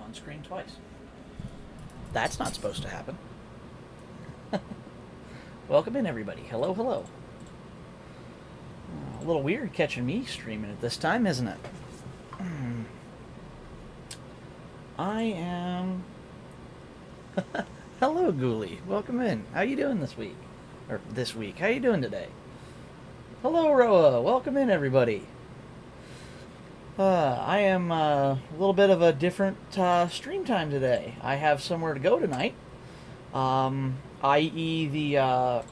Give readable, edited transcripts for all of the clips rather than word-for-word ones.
on screen twice. That's not supposed to happen. Welcome in, everybody. Hello, hello. A little weird catching me streaming at this time, isn't it? I am... Hello, Ghoulie. Welcome in. How you doing this week? Or this week. How you doing today? Hello, Roa. Welcome in, everybody. I am a little bit of a different stream time today. I have somewhere to go tonight, i.e. the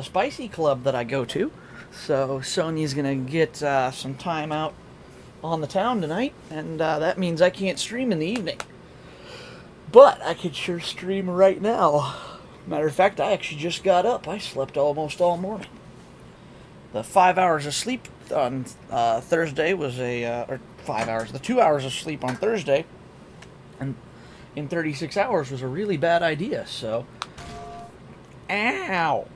Spicy Club that I go to. So Sonia's gonna get some time out on the town tonight, and that means I can't stream in the evening. But I could sure stream right now. Matter of fact, I actually just got up. I slept almost all morning. The 5 hours of sleep on Thursday was or 5 hours, the 2 hours of sleep on Thursday, and in 36 hours was a really bad idea, so. Ow!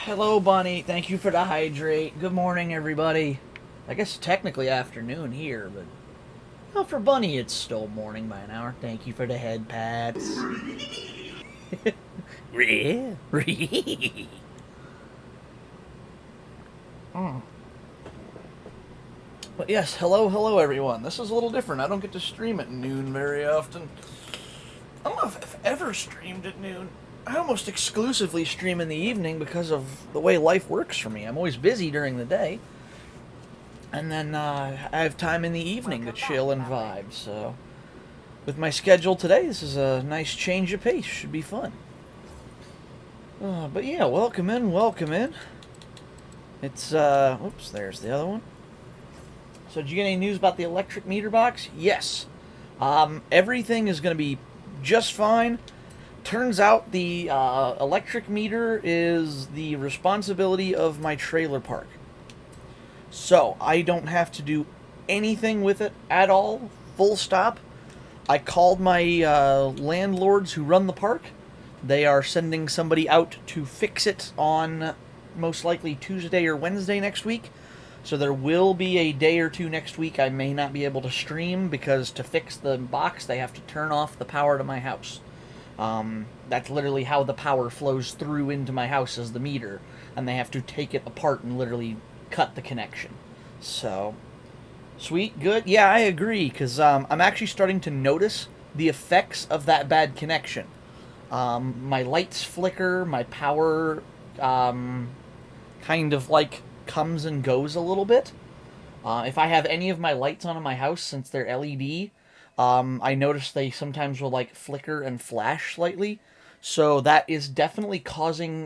Hello, Bunny. Thank you for the hydrate. Good morning, everybody. I guess technically afternoon here, but. Well, for Bunny, it's still morning by an hour. Thank you for the head pats. But yes, hello everyone. This is a little different. I don't get to stream at noon very often. I don't know if I've ever streamed at noon. I almost exclusively stream in the evening because of the way life works for me. I'm always busy during the day. And then I have time in the evening to chill and vibe, so... With my schedule today, this is a nice change of pace. Should be fun. But yeah, welcome in, welcome in. It's, oops, there's the other one. So did you get any news about the electric meter box? Yes. Everything is going to be just fine. Turns out the electric meter is the responsibility of my trailer park. So I don't have to do anything with it at all. Full stop. I called my landlords who run the park. They are sending somebody out to fix it on most likely Tuesday or Wednesday next week. So there will be a day or two next week I may not be able to stream because to fix the box they have to turn off the power to my house. That's literally how the power flows through into my house as the meter. And they have to take it apart and literally cut the connection. So, sweet, good. Yeah, I agree, because I'm actually starting to notice the effects of that bad connection. My lights flicker, my power kind of like comes and goes a little bit. If I have any of my lights on in my house, since they're LED, I notice they sometimes will like flicker and flash slightly. So that is definitely causing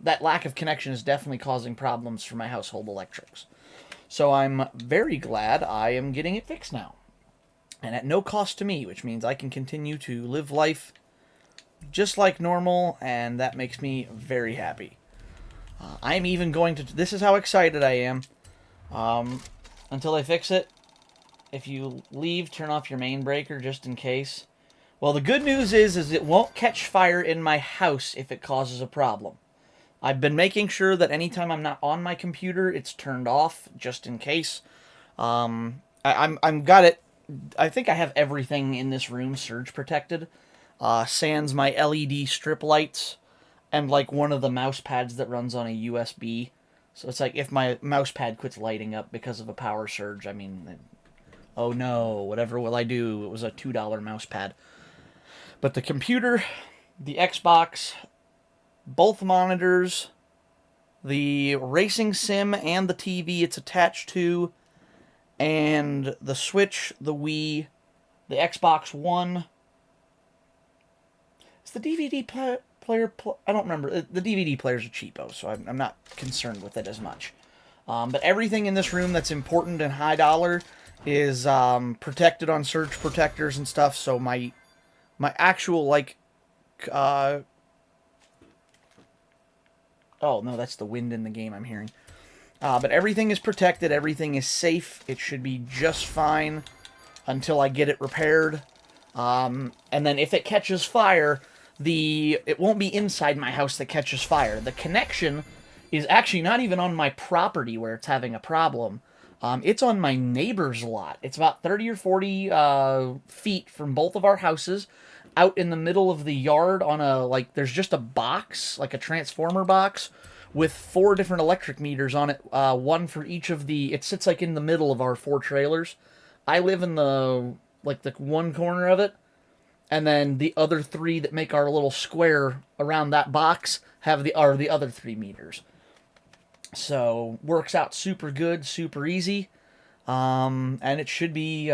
that lack of connection is definitely causing problems for my household electrics. So I'm very glad I am getting it fixed now. And at no cost to me, which means I can continue to live life just like normal, and that makes me very happy. I'm even going to... This is how excited I am. Until I fix it, if you leave, turn off your main breaker just in case. Well, the good news is it won't catch fire in my house if it causes a problem. I've been making sure that anytime I'm not on my computer, it's turned off, just in case. I'm got it. I think I have everything in this room surge protected. Sans my LED strip lights, and like one of the mouse pads that runs on a USB. So it's like if my mouse pad quits lighting up because of a power surge, I mean, oh no, whatever will I do? It was a $2 mouse pad. But the computer, the Xbox, both monitors, the racing sim and the TV it's attached to, and the Switch, the Wii, the Xbox One. Is the DVD player... I don't remember. The DVD player's a cheapo, so I'm not concerned with it as much. But everything in this room that's important and high dollar is protected on surge protectors and stuff, so my actual, like, oh, no, that's the wind in the game I'm hearing. But everything is protected, everything is safe, it should be just fine until I get it repaired. And then if it catches fire, it won't be inside my house that catches fire. The connection is actually not even on my property where it's having a problem. It's on my neighbor's lot. It's about 30 or 40 feet from both of our houses, out in the middle of the yard on a, like, there's just a box, like a transformer box, with four different electric meters on it, one for each of the, it sits like in the middle of our four trailers. I live in the, like, the one corner of it, and then the other three that make our little square around that box have the other 3 meters. So works out super good, super easy, and it should be.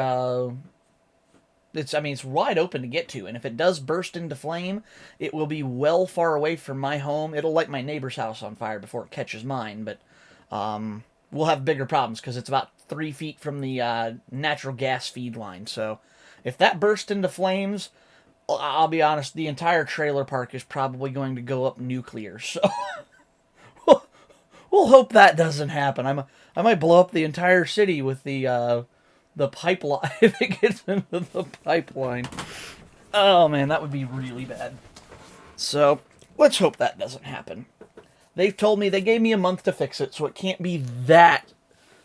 It's wide open to get to, and if it does burst into flame, it will be well far away from my home. It'll light my neighbor's house on fire before it catches mine, but we'll have bigger problems because it's about 3 feet from the natural gas feed line. So if that bursts into flames, I'll be honest, the entire trailer park is probably going to go up nuclear. So we'll hope that doesn't happen. I might blow up the entire city with the pipeline if it gets into the pipeline. Oh man, that would be really bad. So let's hope that doesn't happen. They've told me they gave me a month to fix it, so it can't be that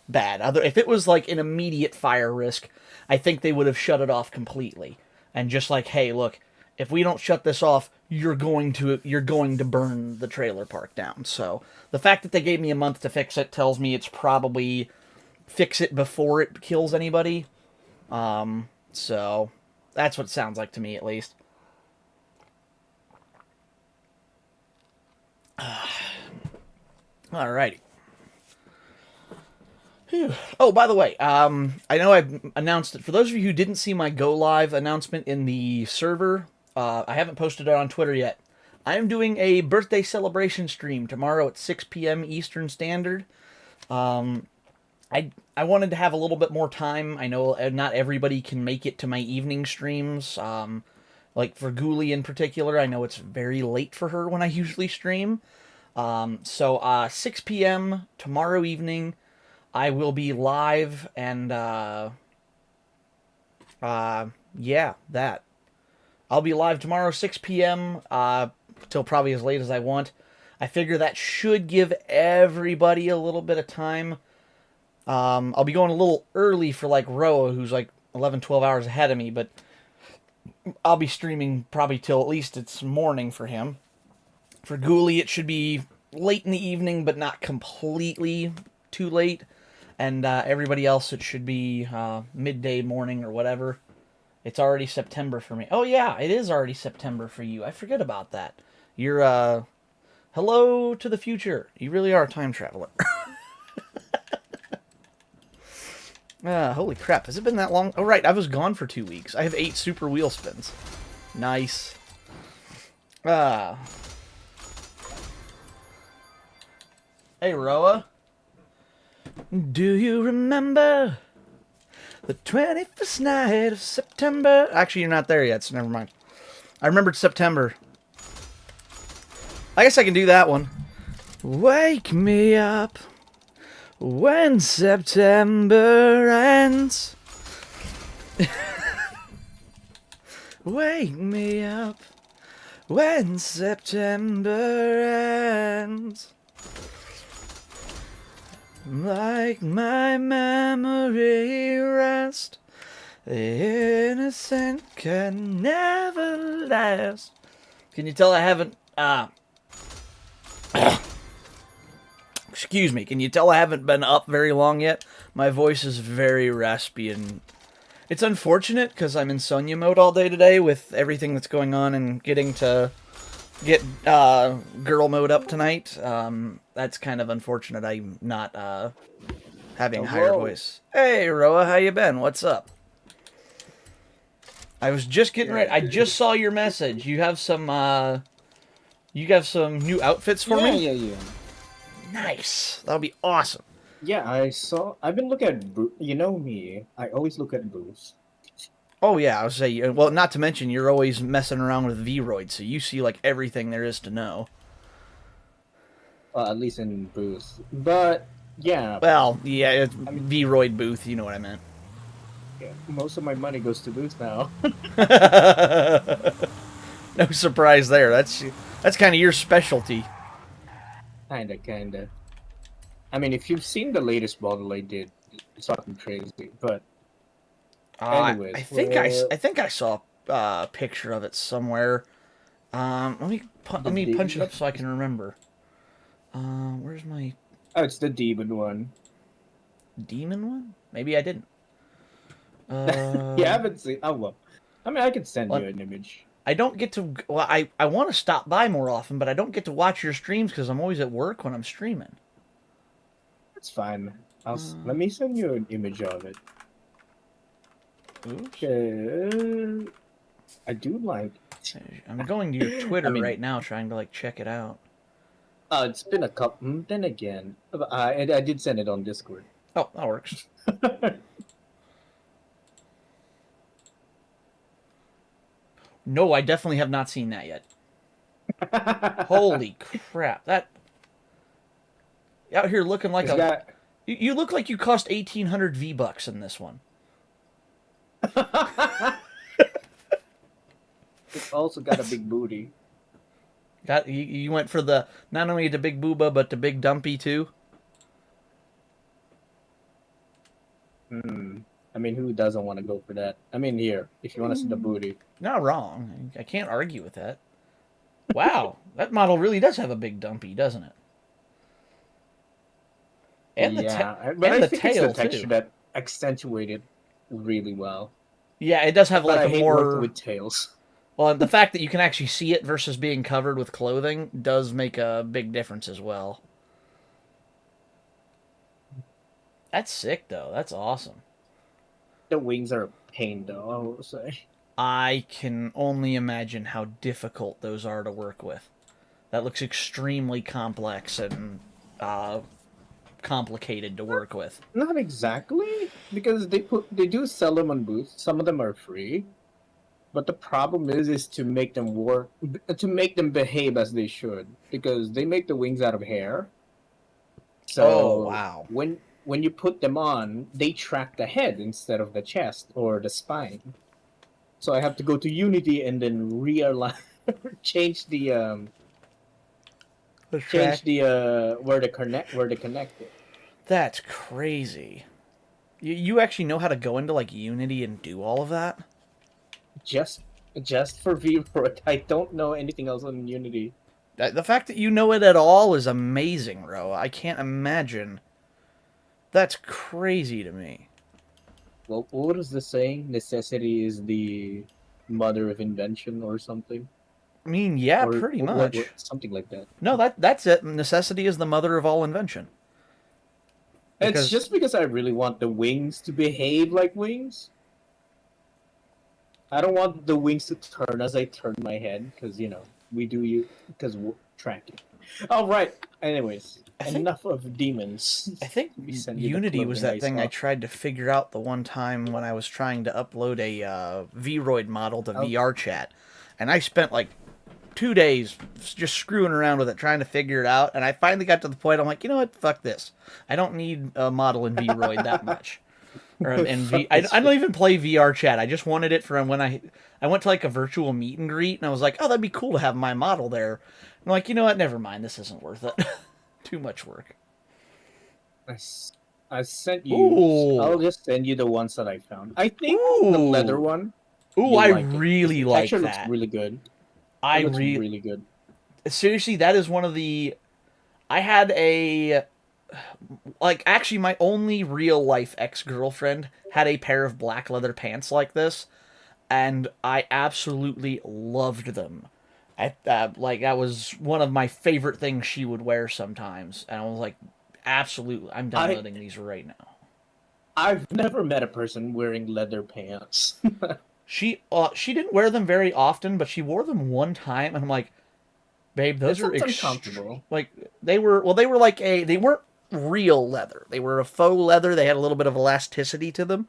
bad. If it was like an immediate fire risk, I think they would have shut it off completely and just like, hey, look, if we don't shut this off, you're going to burn the trailer park down. So the fact that they gave me a month to fix it tells me it's probably fix it before it kills anybody. So that's what it sounds like to me, at least. Alrighty. Whew. Oh, by the way, I know I've announced it. For those of you who didn't see my Go Live announcement in the server, I haven't posted it on Twitter yet. I am doing a birthday celebration stream tomorrow at 6 p.m. Eastern Standard. I wanted to have a little bit more time. I know not everybody can make it to my evening streams. Like for Ghoulie in particular, I know it's very late for her when I usually stream. So 6 p.m. tomorrow evening, I will be live, and yeah, that. I'll be live tomorrow 6 p.m. Till probably as late as I want. I figure that should give everybody a little bit of time. I'll be going a little early for like Roa, who's like 11, 12 hours ahead of me, but I'll be streaming probably till at least it's morning for him. For Ghoulie, it should be late in the evening, but not completely too late. And everybody else, it should be midday, morning, or whatever. It's already September for me. Oh yeah, it is already September for you. I forget about that. You're, hello to the future. You really are a time traveler. Holy crap, has it been that long? Oh right, I was gone for 2 weeks. I have 8 super wheel spins. Nice. Hey, Roa. Do you remember the 21st night of September? Actually, you're not there yet, so never mind. I remembered September. I guess I can do that one. Wake me up when September ends. Wake me up when September ends. Like my memory rest, the innocent can never last. Can you tell I haven't, excuse me, can you tell I haven't been up very long yet? My voice is very raspy, and it's unfortunate because I'm in Sonya mode all day today with everything that's going on and getting to get girl mode up tonight. That's kind of unfortunate. I'm not having a higher voice. Hey, Roa, how you been? What's up? I was just getting ready. I just saw your message. You have some new outfits for me? Yeah. Nice. That'll be awesome. Yeah, I've been looking at, you know me, I always look at booths. Oh yeah, I was saying. Well, not to mention you're always messing around with Vroid, so you see like everything there is to know. At least in booths. But yeah. Well, yeah, it's Vroid booth. You know what I meant. Yeah, most of my money goes to booths now. No surprise there. That's kind of your specialty. Kinda. I mean, if you've seen the latest bottle I did it's fucking crazy. But I anyways, I think I saw a picture of it somewhere. Let the me punch it demon. up so I can remember. Where's my Oh, it's the demon one. demon one? Maybe I didn't. You Uh, haven't seen? Oh well. I mean, I can send well, you an image. I don't get to. Well, I want to stop by more often, but I don't get to watch your streams because I'm always at work when I'm streaming. It's fine. Uh, Let me send you an image of it. Oops. I do like. I'm going to your I Twitter mean, right now, trying to like check it out. it's been a couple. Then again, I did send it on Discord. Oh, that works. No, I definitely have not seen that yet. Holy crap! That out here looking like It's a. got. You look like you cost 1,800 V-bucks in this one. It's also got a big booty. Got you went for the not only the big booba but the big dumpy too. Hmm. I mean, who doesn't want to go for that? I mean, here, if you want to see the booty. Not wrong. I can't argue with that. Wow, that model really does have a big dumpy, doesn't it? And Yeah, but and I the think it's the tail texture too. that accentuated really well. Yeah, it does have But like I a hate working more with tails. well. The fact that you can actually see it versus being covered with clothing does make a big difference as well. That's sick though. That's awesome. The wings are a pain, though, I will say. I can only imagine how difficult those are to work with. That looks extremely complex and uh, complicated to work with. Not exactly, because they do sell them on booths. Some of them are free, but the problem is to make them work, to make them behave as they should, because they make the wings out of hair. Oh So wow, when you put them on, they track the head instead of the chest or the spine. So I have to go to Unity and then realign, change the the track. where they connect it. That's crazy. You actually know how to go into like Unity and do all of that? Just just for VRoid, I don't know anything else on Unity. The fact that you know it at all is amazing, Ro. I can't imagine. That's crazy to me. Well, what is the saying? Necessity is the mother of invention, or something, I mean, yeah, or pretty much. something like that. No, that's it. Necessity is the mother of all invention. It's Because just because I really want the wings to behave like wings. I don't want the wings to turn as I turn my head, because we do you because tracking. All right. Anyways, I think enough of demons. I think Let me send you the Unity was clothing that thing I saw. tried to figure out the one time when I was trying to upload a Vroid model to Oh, VR chat, and I spent like 2 days just screwing around with it, trying to figure it out. And I finally got to the point I'm like, you know what, fuck this. I don't need a model in Vroid that much. Or in V, fuck this I don't shit. even play VR chat. I just wanted it for when I went to like a virtual meet and greet, and I was like, oh, that'd be cool to have my model there. I'm like, you know what, never mind. This isn't worth it. Too much work. I, s- I sent you. I'll Ooh. just send you the ones that I found. I think the leather Ooh. one, Ooh, you'll I like it because the really like texture looks that. really good. It I looks re really good. seriously, that is one of the I had a like actually my only real life ex-girlfriend had a pair of black leather pants like this, and I absolutely loved them. Like that was one of my favorite things she would wear sometimes, and I was like, absolutely, I'm I downloading these right now. I've never met a person wearing leather pants. She didn't wear them very often, but she wore them one time, and I'm like, babe, those It's are not uncomfortable. like they were like a they weren't real leather. They were a faux leather. They had a little bit of elasticity to them,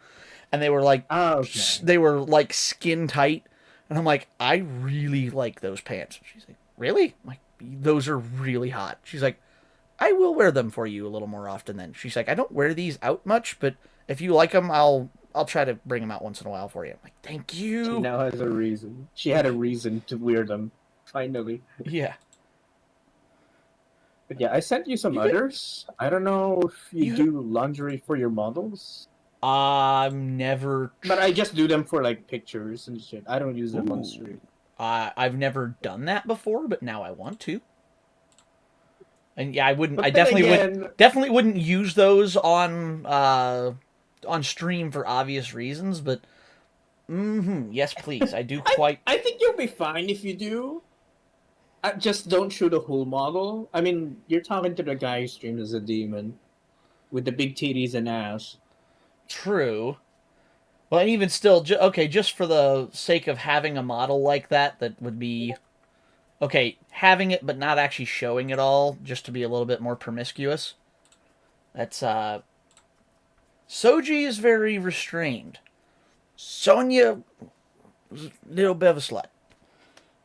and Ah, okay. they were like skin tight. And I'm like, I really like those pants. She's like, really? I'm like, those are really hot. She's like, I will wear them for you a little more often. Then she's like, I don't wear these out much, but if you like them, I'll try to bring them out once in a while for you. I'm like, thank She you. now has a reason. She had a reason to wear them. Finally. Yeah. But yeah, I sent you some You could- others. I don't know if you You- do lingerie for your models, I've never. but I just do them for like pictures and shit. I don't use them on Ooh. stream. I've never done that before, but now I want to. And yeah, I wouldn't. But I then definitely again, would. Definitely wouldn't use those on stream for obvious reasons. But yes, please. I do quite. I think you'll be fine if you do. Just don't shoot a whole model. I mean, you're talking to the guy who streams as a demon with the big titties and ass. True. Well, and even still, okay, just for the sake of having a model like that, that would be okay. Having it, but not actually showing it all, just to be a little bit more promiscuous. That's Soji is very restrained. Sonya, little bit of a slut.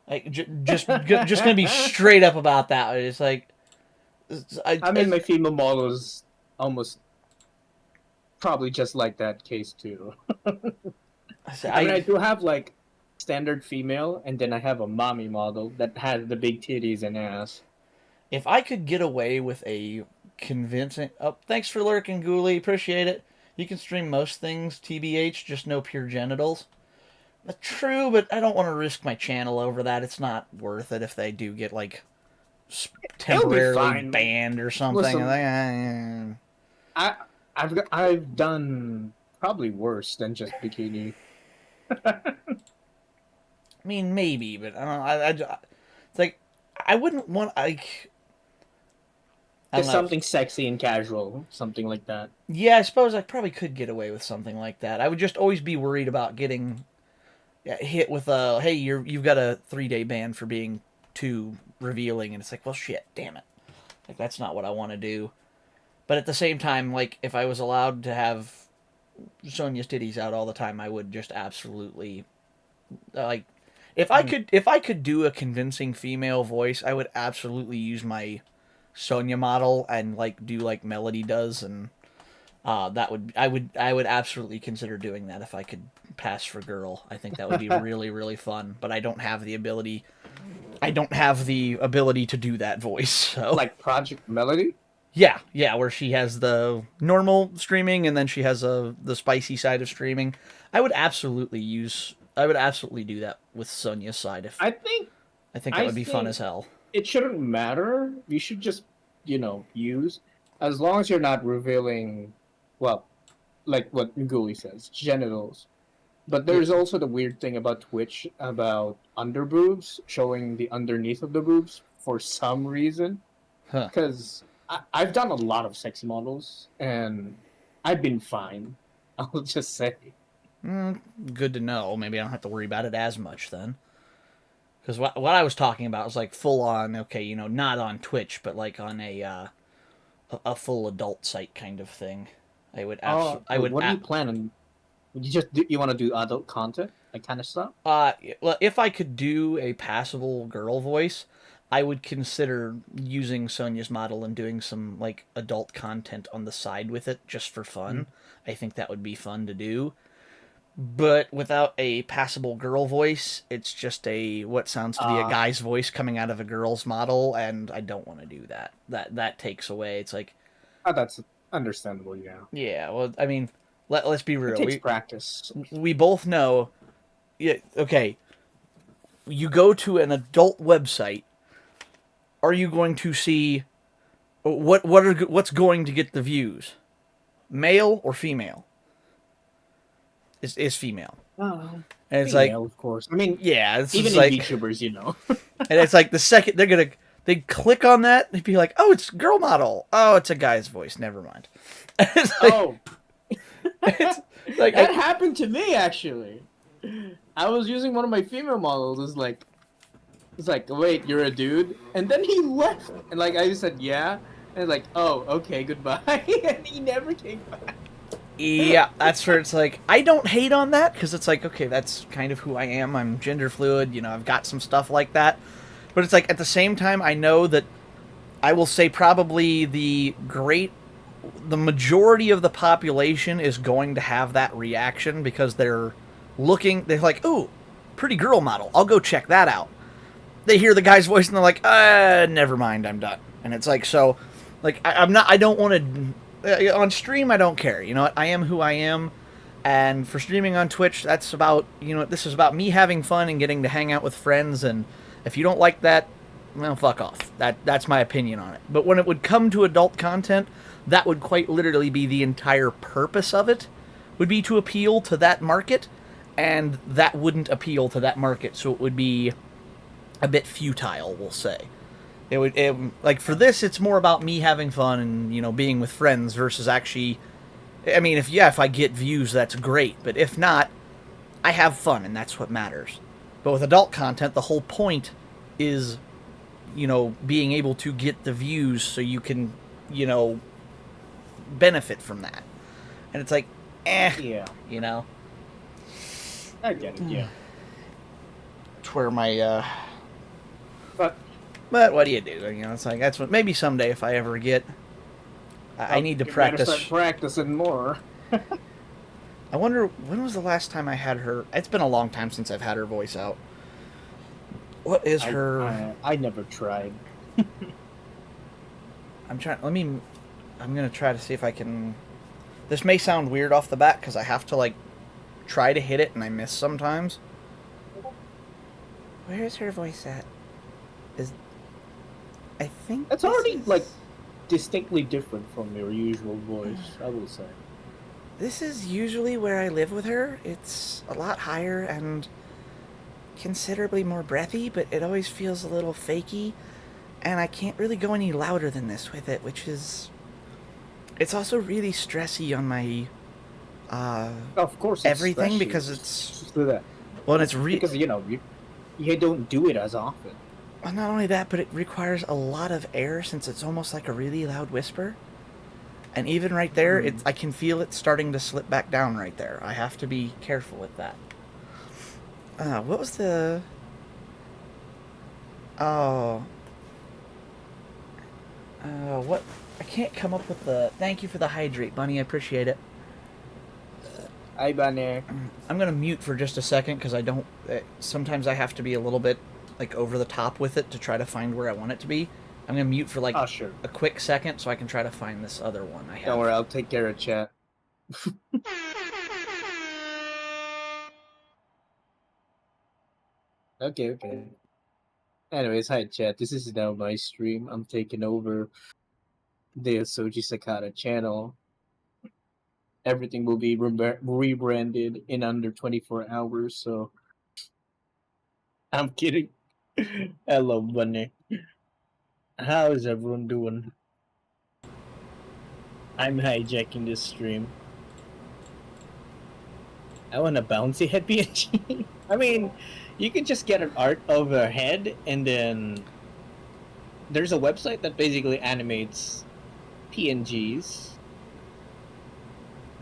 Like just gonna be straight up about that. It's like I mean, my female model is almost probably just like that case too. I mean, I do have like standard female, and then I have a mommy model that has the big titties and ass. if I could get away with a convincing. Oh, thanks for lurking, Ghoulie. Appreciate it. You can stream most things, TBH, just no pure genitals. True, but I don't want to risk my channel over that. It's not worth it if they do get like temporarily fine. banned or something. Listen, I've done probably worse than just bikini. I mean, maybe, but I don't know. It's like I wouldn't want like. I don't Just know. something sexy and casual, something like that. Yeah, I suppose I probably could get away with something like that. I would just always be worried about getting hit with a hey, you've got a 3-day ban for being too revealing, and it's like, well, shit, damn it, like that's not what I want to do. But at the same time, like if I was allowed to have Sonya's titties out all the time, I would just absolutely like if I could do a convincing female voice, I would absolutely use my Sonya model and like do like Melody does, and I would absolutely consider doing that if I could pass for girl. I think that would be really really fun. But I don't have the ability. I don't have the ability to do that voice. So Like Project Melody? yeah, where she has the normal streaming and then she has the spicy side of streaming. I would absolutely do that with Sonya's side. If I think I think that would be fun think- as hell. it shouldn't matter. You should just, use, as long as you're not revealing, well, like what Nguli says, genitals. But there's also the weird thing about Twitch about underboobs, showing the underneath of the boobs for some reason. Huh. Because I've done a lot of sex models, and I've been fine. I'll just say. Good to know. Maybe I don't have to worry about it as much then. Because what I was talking about was like full on, okay, not on Twitch, but like on a full adult site kind of thing. I would What do you plan on? You want to do adult content, that kind of stuff? well, if I could do a passable girl voice, I would consider using Sonya's model and doing some like adult content on the side with it just for fun. I think that would be fun to do. But without a passable girl voice, it's just what sounds to be a guy's voice coming out of a girl's model, and I don't want to do that. That takes away. It's like, That's understandable, yeah. yeah. Well, I mean, let's be real. It takes practice. We both know. Yeah. Okay. You go to an adult website. Are you going to see what's going to get the views? Male or female? Is female. Oh, And it's female, of course. I mean, yeah, it's even like, in VTubers, and it's like the second they click on that, they'd be like, oh, it's girl model. Oh, it's a guy's voice. Never mind. It's like, Oh, it's like that happened to me actually. I was using one of my female models. It's like, wait, you're a dude, and then he left, and like I said, yeah, and like, oh, okay, goodbye, and he never came back. yeah, that's where it's like, I don't hate on that, because it's like, okay, that's kind of who I am. I'm gender fluid, I've got some stuff like that. But it's like, at the same time, I know that I will say probably the majority of the population is going to have that reaction because they're like, ooh, pretty girl model. I'll go check that out. They hear the guy's voice and they're like, never mind, I'm done. And it's like, so, like, I don't want to, on stream, I don't care. You know what? I am who I am. And for streaming on Twitch, that's about, this is about me having fun and getting to hang out with friends. And if you don't like that, well, fuck off. That's my opinion on it. But when it would come to adult content, that would quite literally be the entire purpose of it, would be to appeal to that market, and that wouldn't appeal to that market, so it would be a bit futile, we'll say. Like, for this, it's more about me having fun and, being with friends versus actually, I mean, if I get views, that's great, but if not, I have fun, and that's what matters. But with adult content, the whole point is, being able to get the views so you can, benefit from that. And it's like, Yeah, I get it. Yeah, It's where my, but but what do you do? It's like, that's what, maybe someday if I ever get, I need to you better practice. start practicing more. I wonder, when was the last time I had her? It's been a long time since I've had her voice out. What is her? I never tried. I'm gonna try to see if I can. This may sound weird off the bat because I have to, like, try to hit it and I miss sometimes. Where is her voice at? I think It's already like distinctly different from your usual voice, I will say. This is usually where I live with her. It's a lot higher and considerably more breathy, but it always feels a little fakey. And I can't really go any louder than this with it, which is... It's also really stressy on my... Of course, it's everything, stressy. because it's... Do that. Well, it's Because you don't do it as often. Well, not only that, but it requires a lot of air since it's almost like a really loud whisper. And even right there, I can feel it starting to slip back down right there. I have to be careful with that. What was the... Oh... what? I can't come up with the... Thank you for the hydrate, Bunny. I appreciate it. Hi, Bunny. I'm gonna mute for just a second because I don't... sometimes I have to be a little bit, like, over the top with it to try to find where I want it to be. I'm gonna mute for, like, Sure. a quick second so I can try to find this other one I have. Don't worry, I'll take care of chat. Okay. Anyways, hi chat. This is now my stream. I'm taking over the Soji Sakata channel. Everything will be rebranded in under 24 hours, so... I'm kidding. Hello, Bunny. How is everyone doing? I'm hijacking this stream. I want a bouncy head PNG. I mean, you can just get an art of a head, and then there's a website that basically animates PNGs.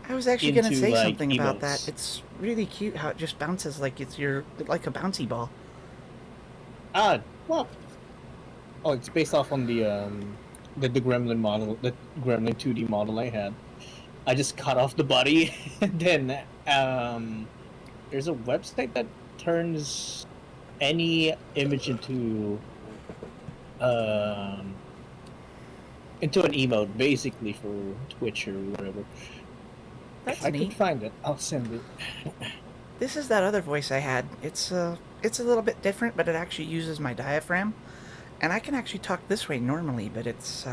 I was actually going to say like, something about that. emotes. It's really cute how it just bounces like it's like a bouncy ball. Well, it's based off on the Gremlin model, the Gremlin 2D model I had. I just cut off the body, and then there's a website that turns any image into an emote, basically, for Twitch or whatever. That's If I neat. can find it, I'll send it. This is that other voice I had. It's a little bit different, but it actually uses my diaphragm. And I can actually talk this way normally, but it's,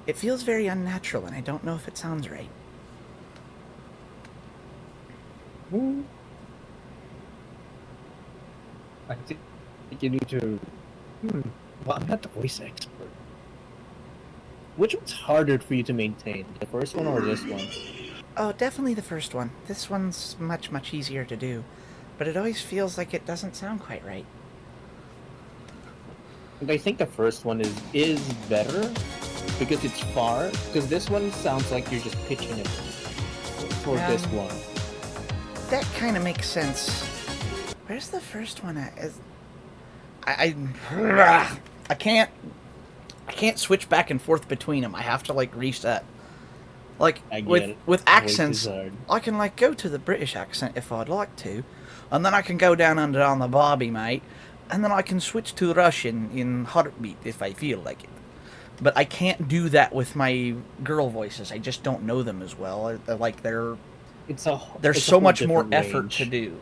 it feels very unnatural, and I don't know if it sounds right. I think you need to... Well, I'm not the voice expert. Which one's harder for you to maintain? The first one or this one? Oh, definitely the first one. This one's much, much easier to do. But it always feels like it doesn't sound quite right. And I think the first one is better because it's far. Because this one sounds like you're just pitching it for this one. That kind of makes sense. Where's the first one at? I can't switch back and forth between them. I have to, like, reset. Like, with accents, I can, like, go to the British accent if I'd like to, and then I can go down on the Bobby, mate, and then I can switch to Russian in heartbeat if I feel like it. but I can't do that with my girl voices. I just don't know them as well. Like It's a there's it's a so whole much more different effort to range. do.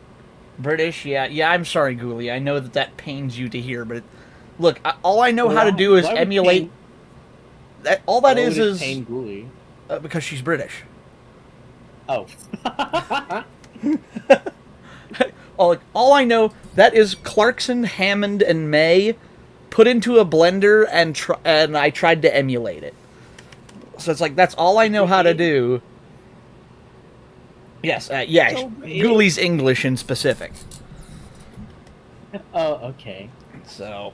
British, yeah, yeah. I'm sorry, Ghoulie. I know that that pains you to hear, but look, all I know how to do is Why would emulate. pain? All that Why would it is pain Ghoulie? because she's British. Oh. All I know that is Clarkson, Hammond, and May put into a blender and I tried to emulate it. So it's like that's all I know how to Really? do. Yes, yeah, So British? Ghoulie's English in specific. Oh, okay. So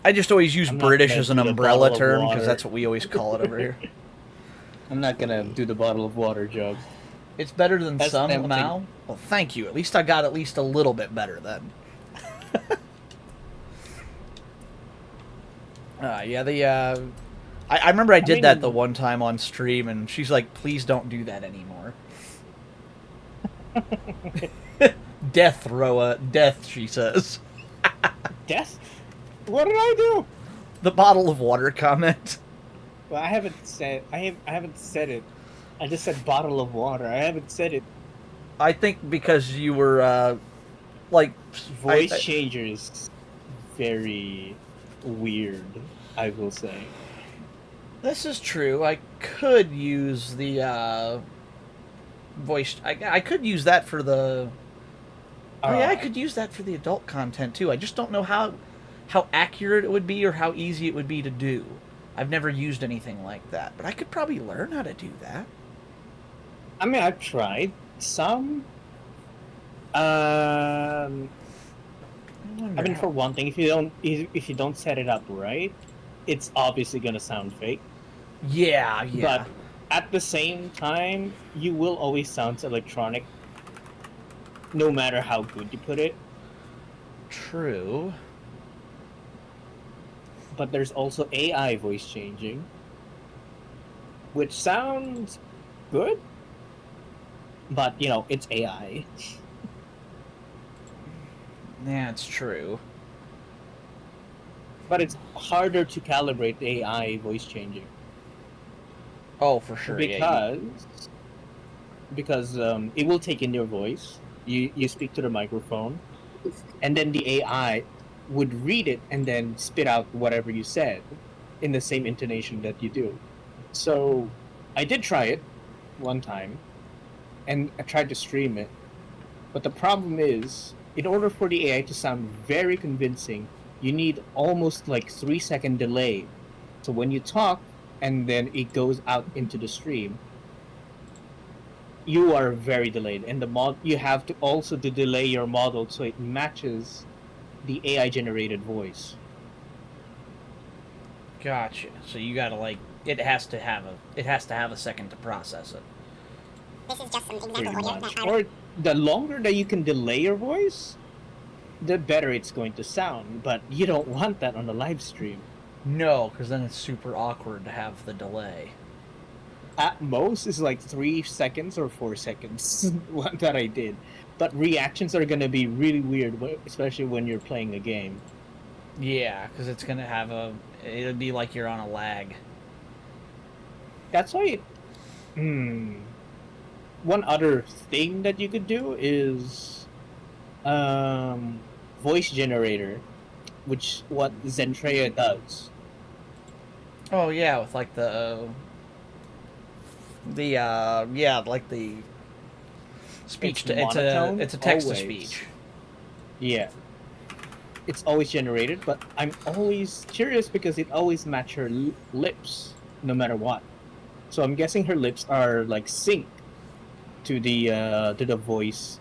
I just always use I'm not British gonna as an do the umbrella bottle of term because water. that's what we always call it over here. I'm not gonna do the bottle of water joke. It's better than That's some, tempting. Mao. Well, thank you. At least I got at least a little bit better then. Yeah, I remember I did that the one time on stream, and she's like, "Please don't do that anymore." Death, Roa, death. She says. Death? What did I do? The bottle of water comment. Well, I haven't said it. I just said bottle of water. I haven't said it. I think because you were like Voice changer is very weird, I will say. This is true. I could use the voice. I could use that for the. Oh yeah, I could use that for the adult content too. I just don't know how accurate it would be or how easy it would be to do. I've never used anything like that, but I could probably learn how to do that. I mean, I've tried some. I mean, for one thing, if you don't set it up right, it's obviously gonna sound fake. Yeah, yeah. But at the same time, you will always sound electronic, no matter how good you put it. True. But there's also AI voice changing, which sounds good, but you know, it's AI. Yeah, it's true. But it's harder to calibrate AI voice changing. Oh, for sure. Because it will take in your voice. You speak to the microphone, and then the AI would read it and then spit out whatever you said in the same intonation that you do. So I did try it one time, and I tried to stream it. But the problem is, in order for the AI to sound very convincing, you need almost like 3-second delay. So when you talk and then it goes out into the stream, you are very delayed, and you have to also to delay your model so it matches the AI generated voice. Gotcha. So you gotta it has to have a second to process it. This is just some example Pretty audio much. that Or the longer that you can delay your voice, the better it's going to sound. But you don't want that on the live stream. No, because then it's super awkward to have the delay. At most, it's like 3 seconds or 4 seconds that I did. But reactions are going to be really weird, especially when you're playing a game. Yeah, because it's going to it'll be like you're on a lag. That's why one other thing that you could do is voice generator, which what Zentrea does. Oh yeah, with like like the speech it's a text to speech. Yeah. It's always generated, but I'm always curious because it always matches her lips no matter what. So I'm guessing her lips are like synced to the voice,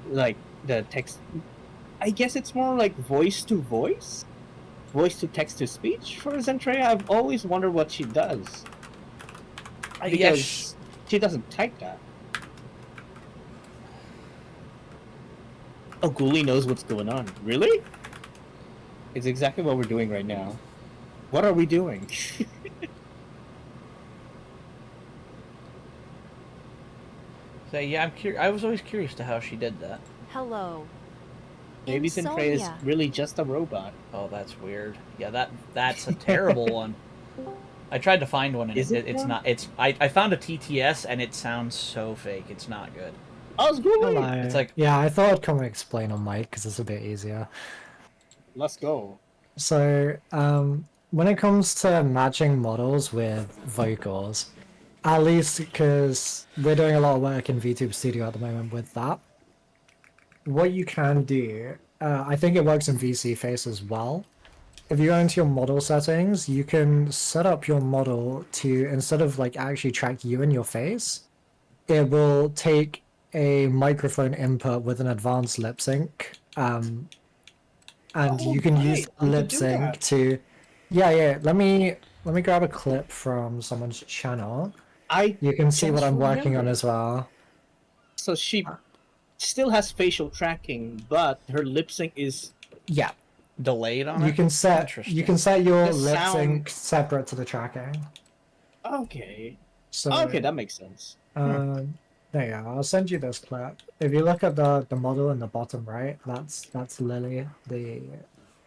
like the text. I guess it's more like voice to voice, voice to text to speech for Zentrea. I've always wondered what she does. Because she doesn't type that. Oh, Ghoulie knows what's going on. Really? It's exactly what we're doing right now. What are we doing? So yeah, I was always curious to how she did that. Hello. Maybe Zentrea is really just a robot. Oh, that's weird. Yeah, that's a terrible one. I tried to find one and Is it it's wrong? not. I found a TTS and it sounds so fake. It's not good. I was going. It's Hello. like Yeah, I thought I'd come and explain on mic because it's a bit easier. Let's go. So, when it comes to matching models with vocals, at least because we're doing a lot of work in VTube Studio at the moment with that, what you can do, I think it works in VC Face as well. If you go into your model settings, you can set up your model to, instead of like actually track you and your face, it will take a microphone input with an advanced lip sync. And Oh, you can use right, you could lip do sync that. to yeah. Let me grab a clip from someone's channel. I You can see what just I'm working on remembered. as well. So she still has facial tracking, but her lip sync is Yeah, delayed on you it. can set your The lip sound. sync separate to the tracking. Okay. So Okay, that makes sense. there you go. I'll send you this clip. If you look at the model in the bottom right, that's Lily, the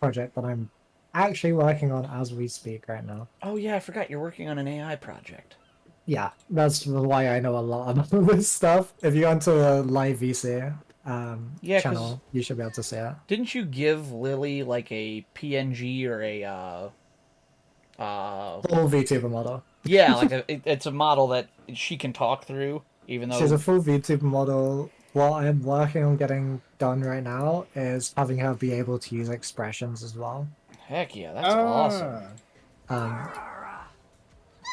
project that I'm actually working on as we speak right now. Oh yeah, I forgot you're working on an AI project. Yeah, that's why I know a lot about this stuff. If you go onto the live VC Yeah, 'cause channel, you should be able to see it. didn't you give Lily like a PNG or a Full VTuber model. yeah, like it's a model that she can talk through, even She's a though full VTuber model. What I'm working on getting done right now is having her be able to use expressions as well. heck yeah, that's awesome. Um,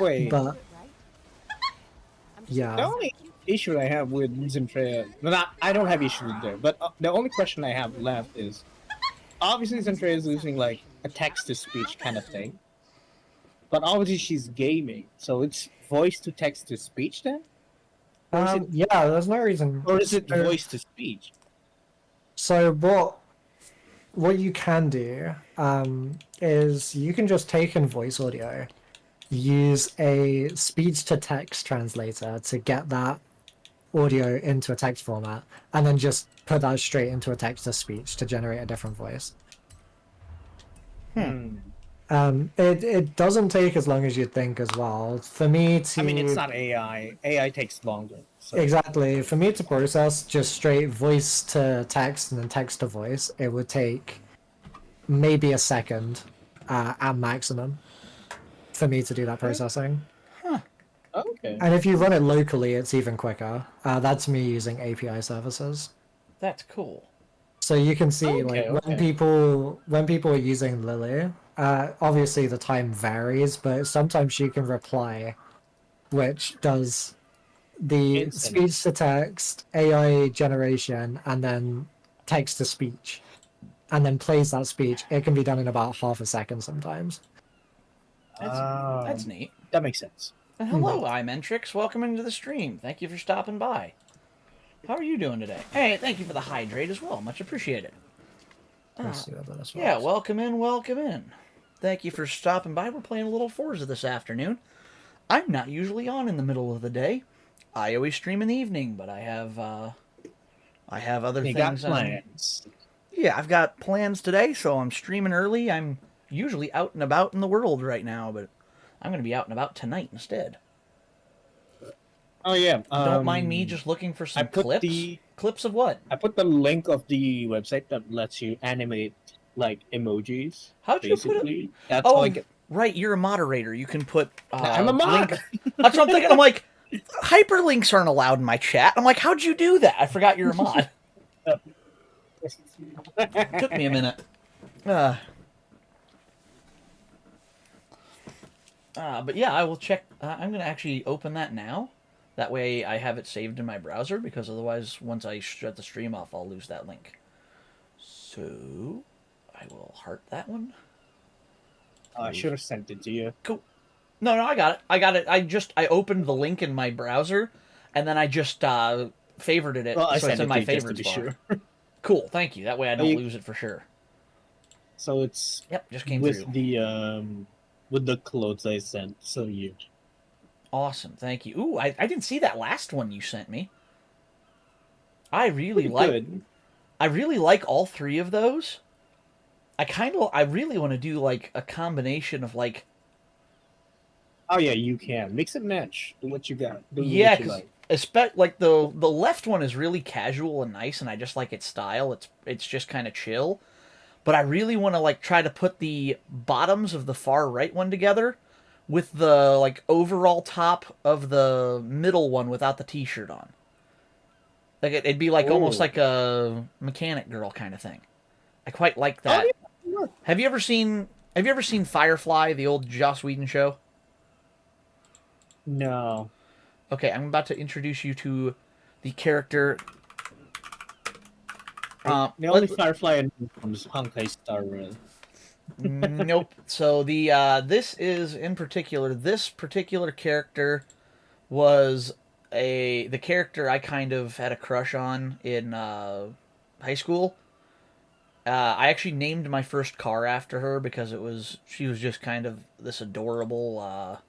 Wait. but The yeah, only issue I have with Zentrea, no, I don't have issues there, but the only question I have left is, obviously Zentrea is using like a text-to-speech kind of thing, but obviously she's gaming, so it's voice-to-text-to-speech then? yeah, there's no reason. Or is it So- voice-to-speech? So what you can do is you can just take in voice audio, use a speech to text translator to get that audio into a text format, and then just put that straight into a text to speech to generate a different voice. It doesn't take as long as you'd think as well. For me to I mean, it's not AI. AI takes longer. So. exactly for me to process just straight voice to text and then text to voice, it would take maybe a second at maximum for me to do that processing. Okay. And if you run it locally, it's even quicker. That's me using API services. That's cool. So you can see Okay, like when people are using Lily, obviously the time varies, but sometimes she can reply, which does the Instant. speech to text, AI generation, and then text to speech, and then plays that speech. It can be done in about half a second sometimes. That's neat. That makes sense. And hello, iMentrix. Welcome into the stream. Thank you for stopping by. How are you doing today? Hey, thank you for the hydrate as well. Much appreciated. Let's see whether this Yeah, works. welcome in, welcome in. Thank you for stopping by. We're playing a little Forza this afternoon. I'm not usually on in the middle of the day. I always stream in the evening, but I have other You got things. plans. Yeah, I've got plans today, so I'm streaming early. I'm usually out and about in the world right now, but I'm going to be out and about tonight instead. Oh yeah. Don't mind me just looking for some put clips. the- Clips of what? I put the link of the website that lets you animate like emojis. How'd you put it? Basically, that's Oh, how I get. right. You're a moderator. You can put. I'm a mod. link- That's what I'm thinking. I'm like, hyperlinks aren't allowed in my chat. I'm like, how'd you do that? I forgot you're a mod. Took me a minute. But yeah, I will check. I'm gonna actually open that now. That way, I have it saved in my browser because otherwise, once I shut the stream off, I'll lose that link. So, I will heart that one. I should have sent it to you. Cool. No, I got it. I opened the link in my browser, and then I just favorited it, Well, I so sent it's in it my to you just to favorites be bar. sure. Cool, thank you. That way I don't You- lose it for sure. So it's Yep, just came with through. the clothes I sent. So you. Awesome, thank you. Ooh, I didn't see that last one you sent me. I really Pretty like. good. I really like all three of those. I really want to do like a combination of like Oh yeah, you can mix and match. Do what you got. Do Yeah, what you because like. like the left one is really casual and nice, and I just like its style. It's just kind of chill. But I really want to like try to put the bottoms of the far right one together with the like overall top of the middle one without the t-shirt on. Like it'd be like almost Oh. like a mechanic girl kind of thing. I quite like Oh that. yeah. Have you ever seen Firefly, the old Joss Whedon show? No. Okay, I'm about to introduce you to the character. The only Firefly I know comes Honkai Star Rail. Nope. So the this is in particular, this particular character was the character I kind of had a crush on in high school. I actually named my first car after her because she was just kind of this adorable.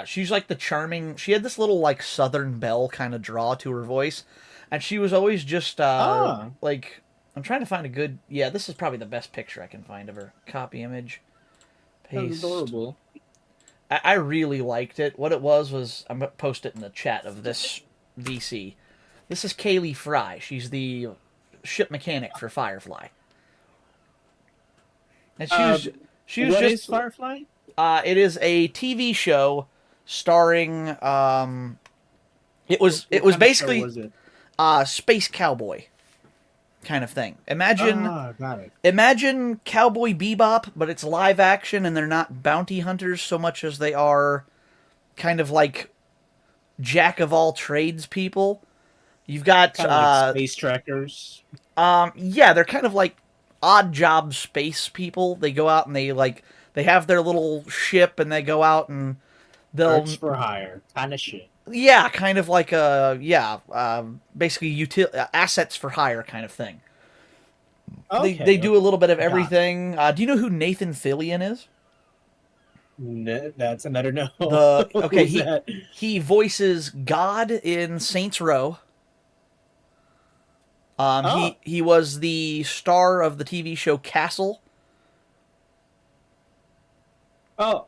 She's like the charming. She had this little like Southern belle kind of draw to her voice, and she was always just Ah. like. I'm trying to find a good. Yeah, this is probably the best picture I can find of her. Copy image, That's paste. adorable. I really liked it. What it was I'm gonna post it in the chat of this VC. This is Kaylee Fry. She's the ship mechanic for Firefly, and she was What just is Firefly? it is a TV show starring it was What kind of show basically was it? space cowboy kind of thing. Got it. Imagine Cowboy Bebop, but it's live action and they're not bounty hunters so much as they are kind of like jack of all trades people. You've got Kind of like space trackers. yeah, they're kind of like odd job space people. They go out and they have their little ship and they go out and they'll Works for hire. Kind of shit. yeah, kind of like basically assets for hire kind of thing. Okay. They do a little bit of Got it. everything. Do you know who Nathan Fillion is? That's another no. Okay, Who's that? he voices God in Saints Row. Oh. He was the star of the TV show Castle. Oh.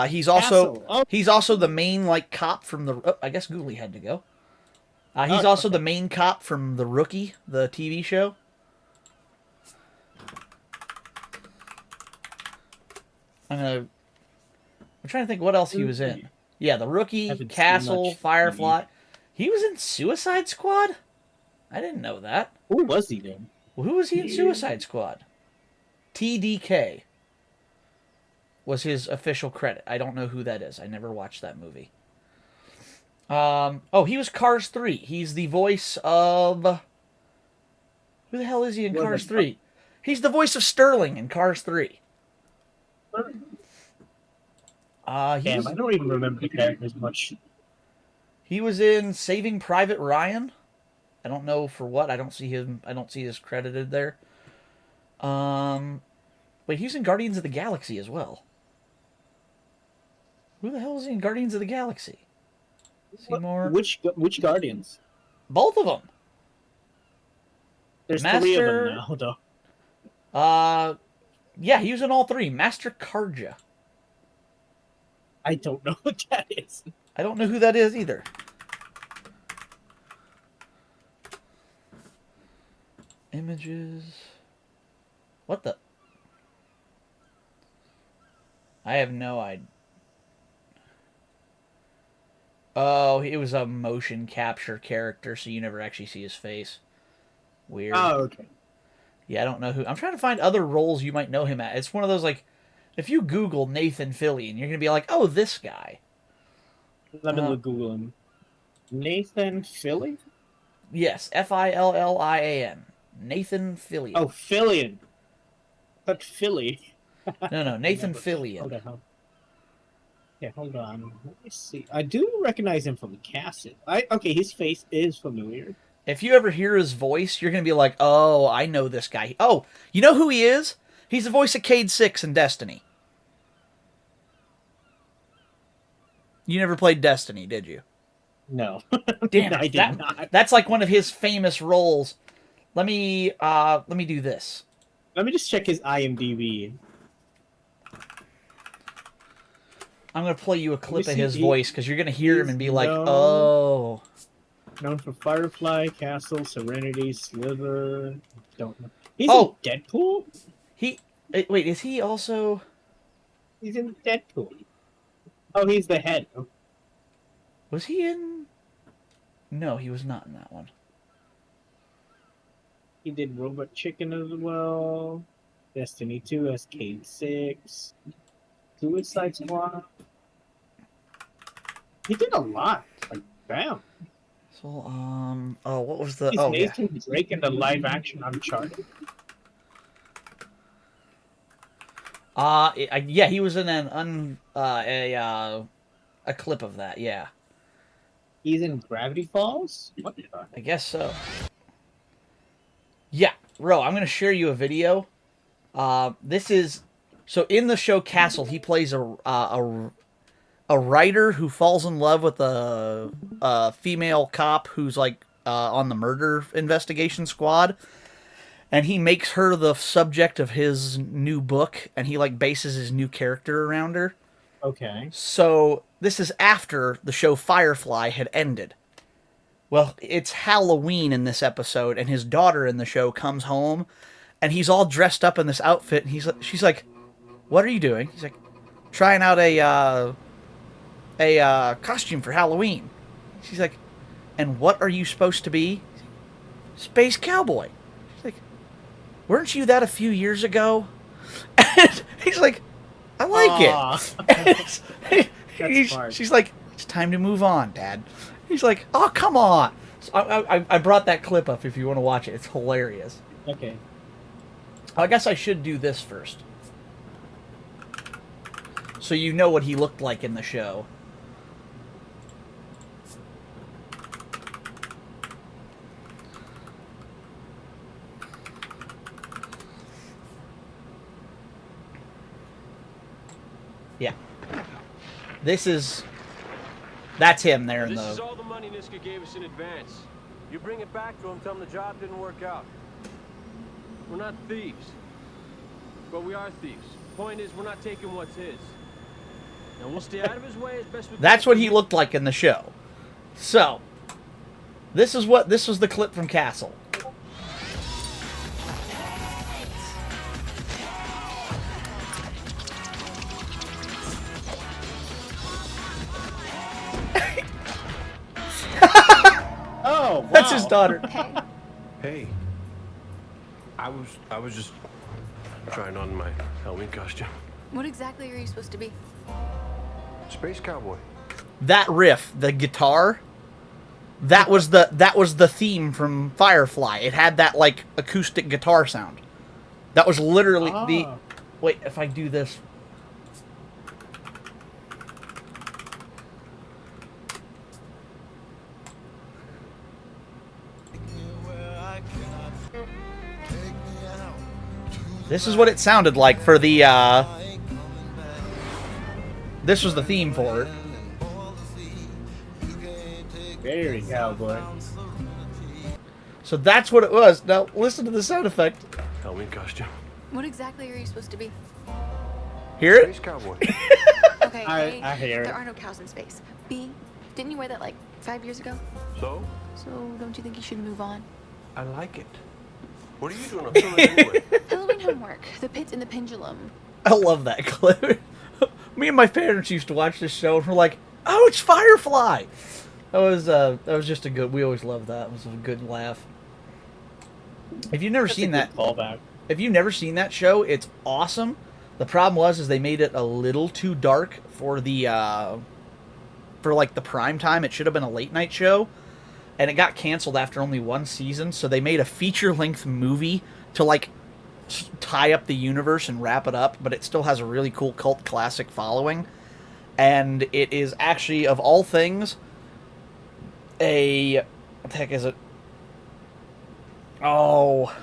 He's Castle. also the main like cop from the. Oh, I guess Ghoulie had to go. He's Oh, also okay. the main cop from The Rookie, the TV show. I'm trying to think what else he was in. Yeah, The Rookie, Haven't seen Castle, much Firefly. He was in Suicide Squad? I didn't know that. Who was he then? Well, who was he in Suicide Squad? TDK was his official credit. I don't know who that is. I never watched that movie. Oh, he was Cars 3. He's the voice of... Who the hell is he in Was Cars it- 3? He's the voice of Sterling in Cars 3. Damn, I don't even remember the characters much. He was in Saving Private Ryan. I don't know for what. I don't see his credited there. Wait, he's in Guardians of the Galaxy as well. Who the hell is he in Guardians of the Galaxy? Seymour. Which Guardians? Both of them. There's 3 of Master- them now, though. Yeah, he was in all 3. Master Karja. I don't know what that is. I don't know who that is either. Images. What the? I have no idea. Oh, it was a motion capture character, so you never actually see his face. Weird. Oh, okay. Yeah, I don't know who. I'm trying to find other roles you might know him at. It's one of those like, if you Google Nathan Fillion, you're gonna be like, oh, this guy. Let me Google him. Nathan Philly? Yes, Fillian. Nathan Fillion. Oh, Fillion. But Philly. No, Nathan Hold Fillion. on. Yeah, hold on. Let me see. I do recognize him from Castle. Okay, his face is familiar. If you ever hear his voice, you're gonna be like, oh, I know this guy. Oh, you know who he is? He's the voice of Cade 6 in Destiny. You never played Destiny, did you? No. Damn, I did not. That's like one of his famous roles. Let me do this. Let me just check his IMDb. I'm gonna play you a clip of see, his he- voice because you're gonna hear him he's and be like, known- "Oh, Known for Firefly, Castle, Serenity, Sliver. Don't know. He's Oh! in Deadpool? he." Wait, is he also? He's in Deadpool. Oh, he's the head. Oh, Was he in? No, he was not in that one. he did Robot Chicken as well. Destiny 2, Escade 6. Suicide Squad. He did a lot. Like, damn. So, oh, what was the? He's Oh, yeah. Nathan Drake in the live action Uncharted. Yeah, he was in a clip of that. Yeah, He's in Gravity Falls? What the fuck? I guess so. Yeah, Ro, I'm gonna share you a video. This is so in the show Castle, he plays a writer who falls in love with a female cop who's like on the murder investigation squad, and he makes her the subject of his new book, and he like bases his new character around her. Okay. So this is after the show Firefly had ended. Well, it's Halloween in this episode, and his daughter in the show comes home, and he's all dressed up in this outfit, and she's like, "What are you doing?" He's like, "Trying out a costume for Halloween." She's like, "And what are you supposed to be?" "Space cowboy." She's like, "Weren't you that a few years ago?" And he's like, "I like it." smart. She's like, "It's time to move on, Dad." He's like, "Oh, come on." So I brought that clip up if you want to watch it. It's hilarious. Okay. I guess I should do this first. So you know what he looked like in the show. Yeah. That's him there in This is the... all the money Niska gave us in advance. You bring it back to him, tell him the job didn't work out. We're not thieves. But we are thieves. Point is, we're not taking what's his. And we'll stay out of his way as best we can. That's what he looked like in the show. So, this was the clip from Castle. Oh, wow. That's his daughter. Hey. I was just trying on my Halloween costume. What exactly are you supposed to be? Space cowboy. That riff, the guitar, that was the theme from Firefly. It had that like acoustic guitar sound. That was literally the... Ah. Wait, if I do this... This is what it sounded like for the, This was the theme for it. Very cowboy. So that's what it was. Now, listen to the sound effect. Halloween costume. What exactly are you supposed to be? Hear it? Space cowboy. Okay, A, I hear it. there are no cows in space. B, didn't you wear that like 5 years ago? So? So don't you think you should move on? I like it. What are you doing? I'm filming anyway. Halloween homework, the pit and the pendulum. I love that clip. Me and my parents used to watch this show and we're like, "Oh, it's Firefly." That was just a good. We always loved that. It was a good laugh. If you've never seen that, Callback. if you've never seen that show, it's awesome. The problem is they made it a little too dark for the for like the prime time. It should have been a late night show, and it got canceled after only one season. So they made a feature length movie to like tie up the universe and wrap it up. But it still has a really cool cult classic following, and it is actually, of all things, what the heck is it? Oh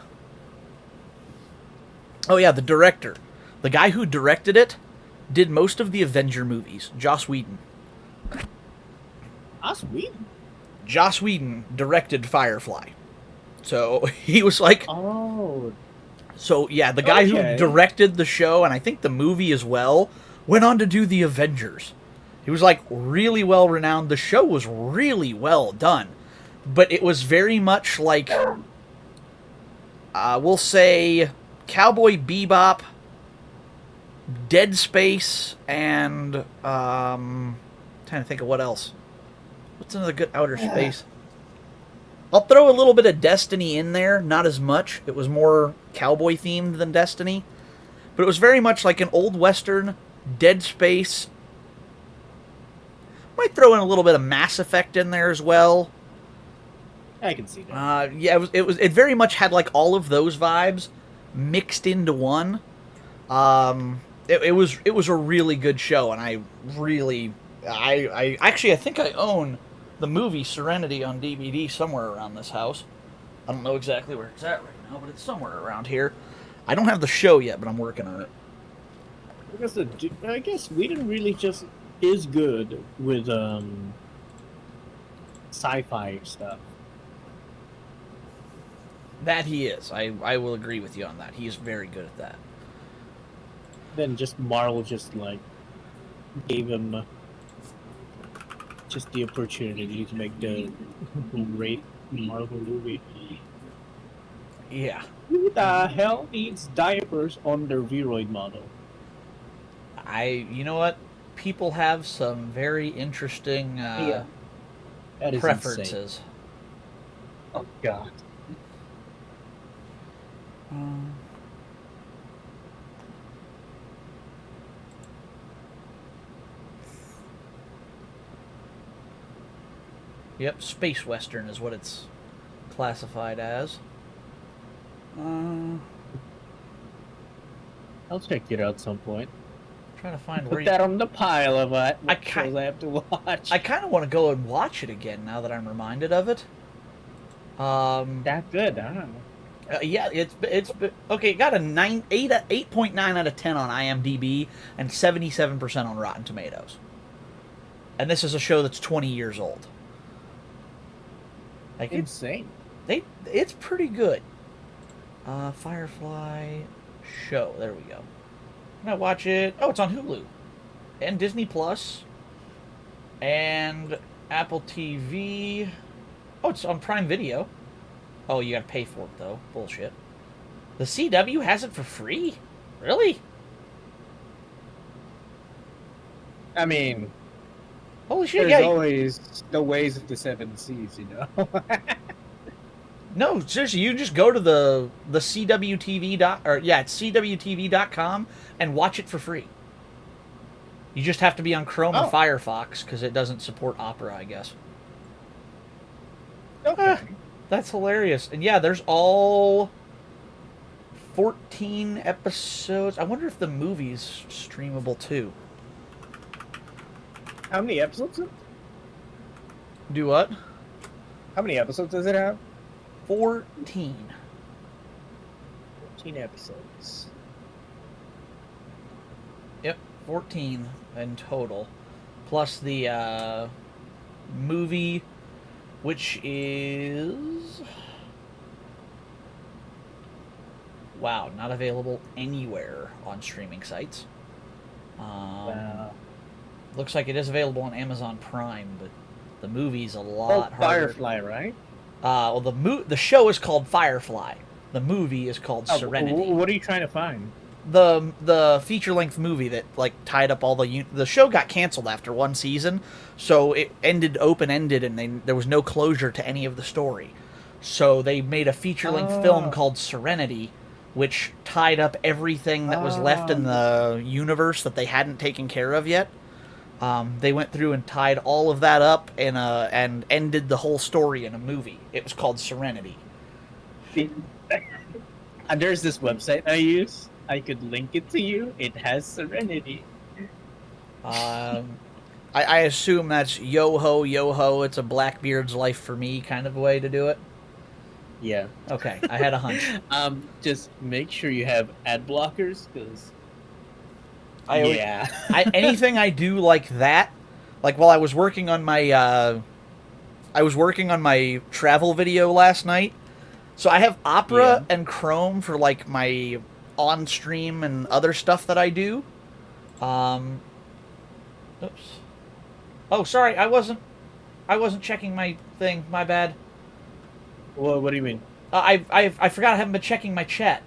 yeah, the director. The guy who directed it did most of the Avenger movies. Joss Whedon. Ah, sweet. Joss Whedon directed Firefly. So he was like... Oh. So yeah, the guy Okay. who directed the show, and I think the movie as well, went on to do the Avengers. He was like really well renowned. The show was really well done, but it was very much like, we'll say, Cowboy Bebop, Dead Space, and trying to think of what else. What's another good outer space? I'll throw a little bit of Destiny in there, not as much. It was more cowboy themed than Destiny, but it was very much like an old western, Dead Space. Might throw in a little bit of Mass Effect in there as well. I can see that. Yeah, it very much had like all of those vibes mixed into one. It was a really good show, and I think I own the movie Serenity on DVD somewhere around this house. I don't know exactly where it's at right now, but it's somewhere around here. I don't have the show yet, but I'm working on it. I guess Whedon really just is good with sci-fi stuff. That he is. I will agree with you on that. He is very good at that. Then just Marvel just like gave him just the opportunity to make the great Marvel movie. Yeah. Who the hell needs diapers on their Viroid model? You know what? People have some very interesting That is preferences. insane. Oh God. Yep, space western is what it's classified as. I'll check it out some point. Trying to find where Put that on the pile of I shows I have to watch. I kind of want to go and watch it again now that I'm reminded of it. That good, huh? Yeah, it's okay. It got a 8.9 out of 10 on IMDb and 77% on Rotten Tomatoes. And this is a show that's 20 years old. Like Insane. it's pretty good. Firefly show. There we go. I'm gonna watch it. Oh, it's on Hulu and Disney Plus and Apple TV. Oh, it's on Prime Video. Oh, you gotta pay for it though. Bullshit. The CW has it for free? Really? I mean, Holy shit! there's Yeah. always the ways of the seven seas, you know. No, seriously, you just go to the CWTV it's CWTV.com and watch it for free. You just have to be on Chrome or Firefox because it doesn't support Opera, I guess. Okay. That's hilarious. And yeah, there's all 14 episodes. I wonder if the movie's streamable too. How many episodes? Do what? How many episodes does it have? 14. 14 episodes. Yep, 14 in total. Plus the movie, which is... Wow, not available anywhere on streaming sites. Wow. Looks like it is available on Amazon Prime, but the movie's a lot harder. Firefly, right? Well, the show is called Firefly. The movie is called Serenity. What are you trying to find? The feature length movie that like tied up all the show got canceled after one season, so it ended open ended and there was no closure to any of the story. So they made a feature length film called Serenity, which tied up everything that was left in the universe that they hadn't taken care of yet. They went through and tied all of that up and ended the whole story in a movie. It was called Serenity. And there's this website I use. I could link it to you. It has Serenity. I assume that's yo ho, it's a Blackbeard's life for me kind of way to do it. Yeah. Okay, I had a hunch. Just make sure you have ad blockers, because Yeah. Anything I do like that, like while I was working on my travel video last night. So I have Opera and Chrome for like my on stream and other stuff that I do. Oops. Oh, sorry, I wasn't checking my thing. My bad. What do you mean? I forgot I haven't been checking my chat.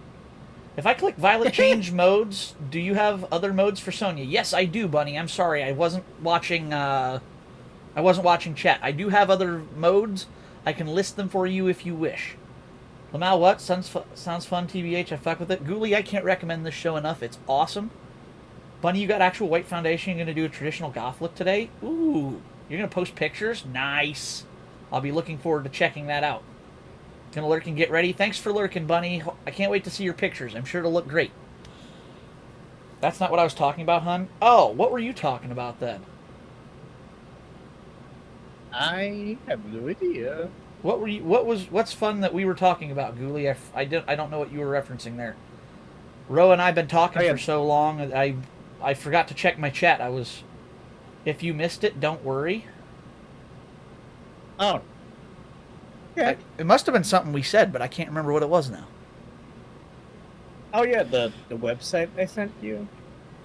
If I click Violet change modes, do you have other modes for Sonya? Yes, I do, Bunny. I'm sorry, I wasn't watching chat. I do have other modes. I can list them for you if you wish. Lamau, what? Sounds fun, TBH. I fuck with it. Ghoulie, I can't recommend this show enough. It's awesome. Bunny, you got actual white foundation. You're going to do a traditional goth look today? Ooh. You're going to post pictures? Nice. I'll be looking forward to checking that out. Gonna lurk and get ready. Thanks for lurking, Bunny. I can't wait to see your pictures. I'm sure it'll look great. That's not what I was talking about, hun. Oh, what were you talking about then? I have no idea. What's fun that we were talking about, Ghoulie? I don't know what you were referencing there. Ro and I've been talking for so long. I forgot to check my chat. If you missed it, don't worry. Oh. Yeah. It must have been something we said, but I can't remember what it was now. Oh yeah, the website I sent you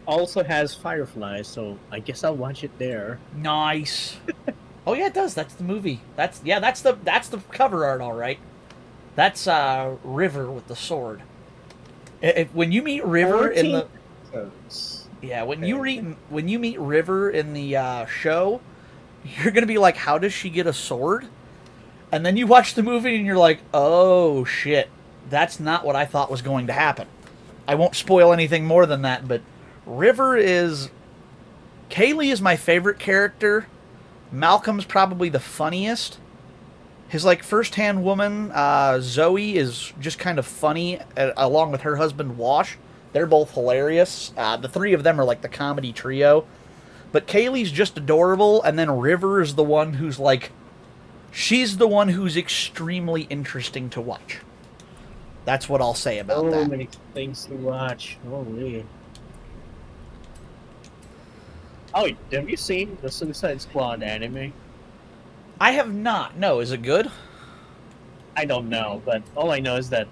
also has Firefly, so I guess I'll watch it there. Nice. Oh yeah, it does. That's the movie. That's the cover art, all right. That's River with the sword. When you meet River in the when you meet River in the show, you're gonna be like, how does she get a sword? And then you watch the movie and you're like, oh shit, that's not what I thought was going to happen. I won't spoil anything more than that, but Kaylee is my favorite character. Malcolm's probably the funniest. His first-hand woman, Zoe, is just kind of funny, along with her husband Wash. They're both hilarious. The three of them are like the comedy trio. But Kaylee's just adorable, and then River is the one who's she's the one who's extremely interesting to watch. That's what I'll say about that. So many things to watch. Holy. Oh, have you seen the Suicide Squad anime? I have not. No, is it good? I don't know, but all I know is that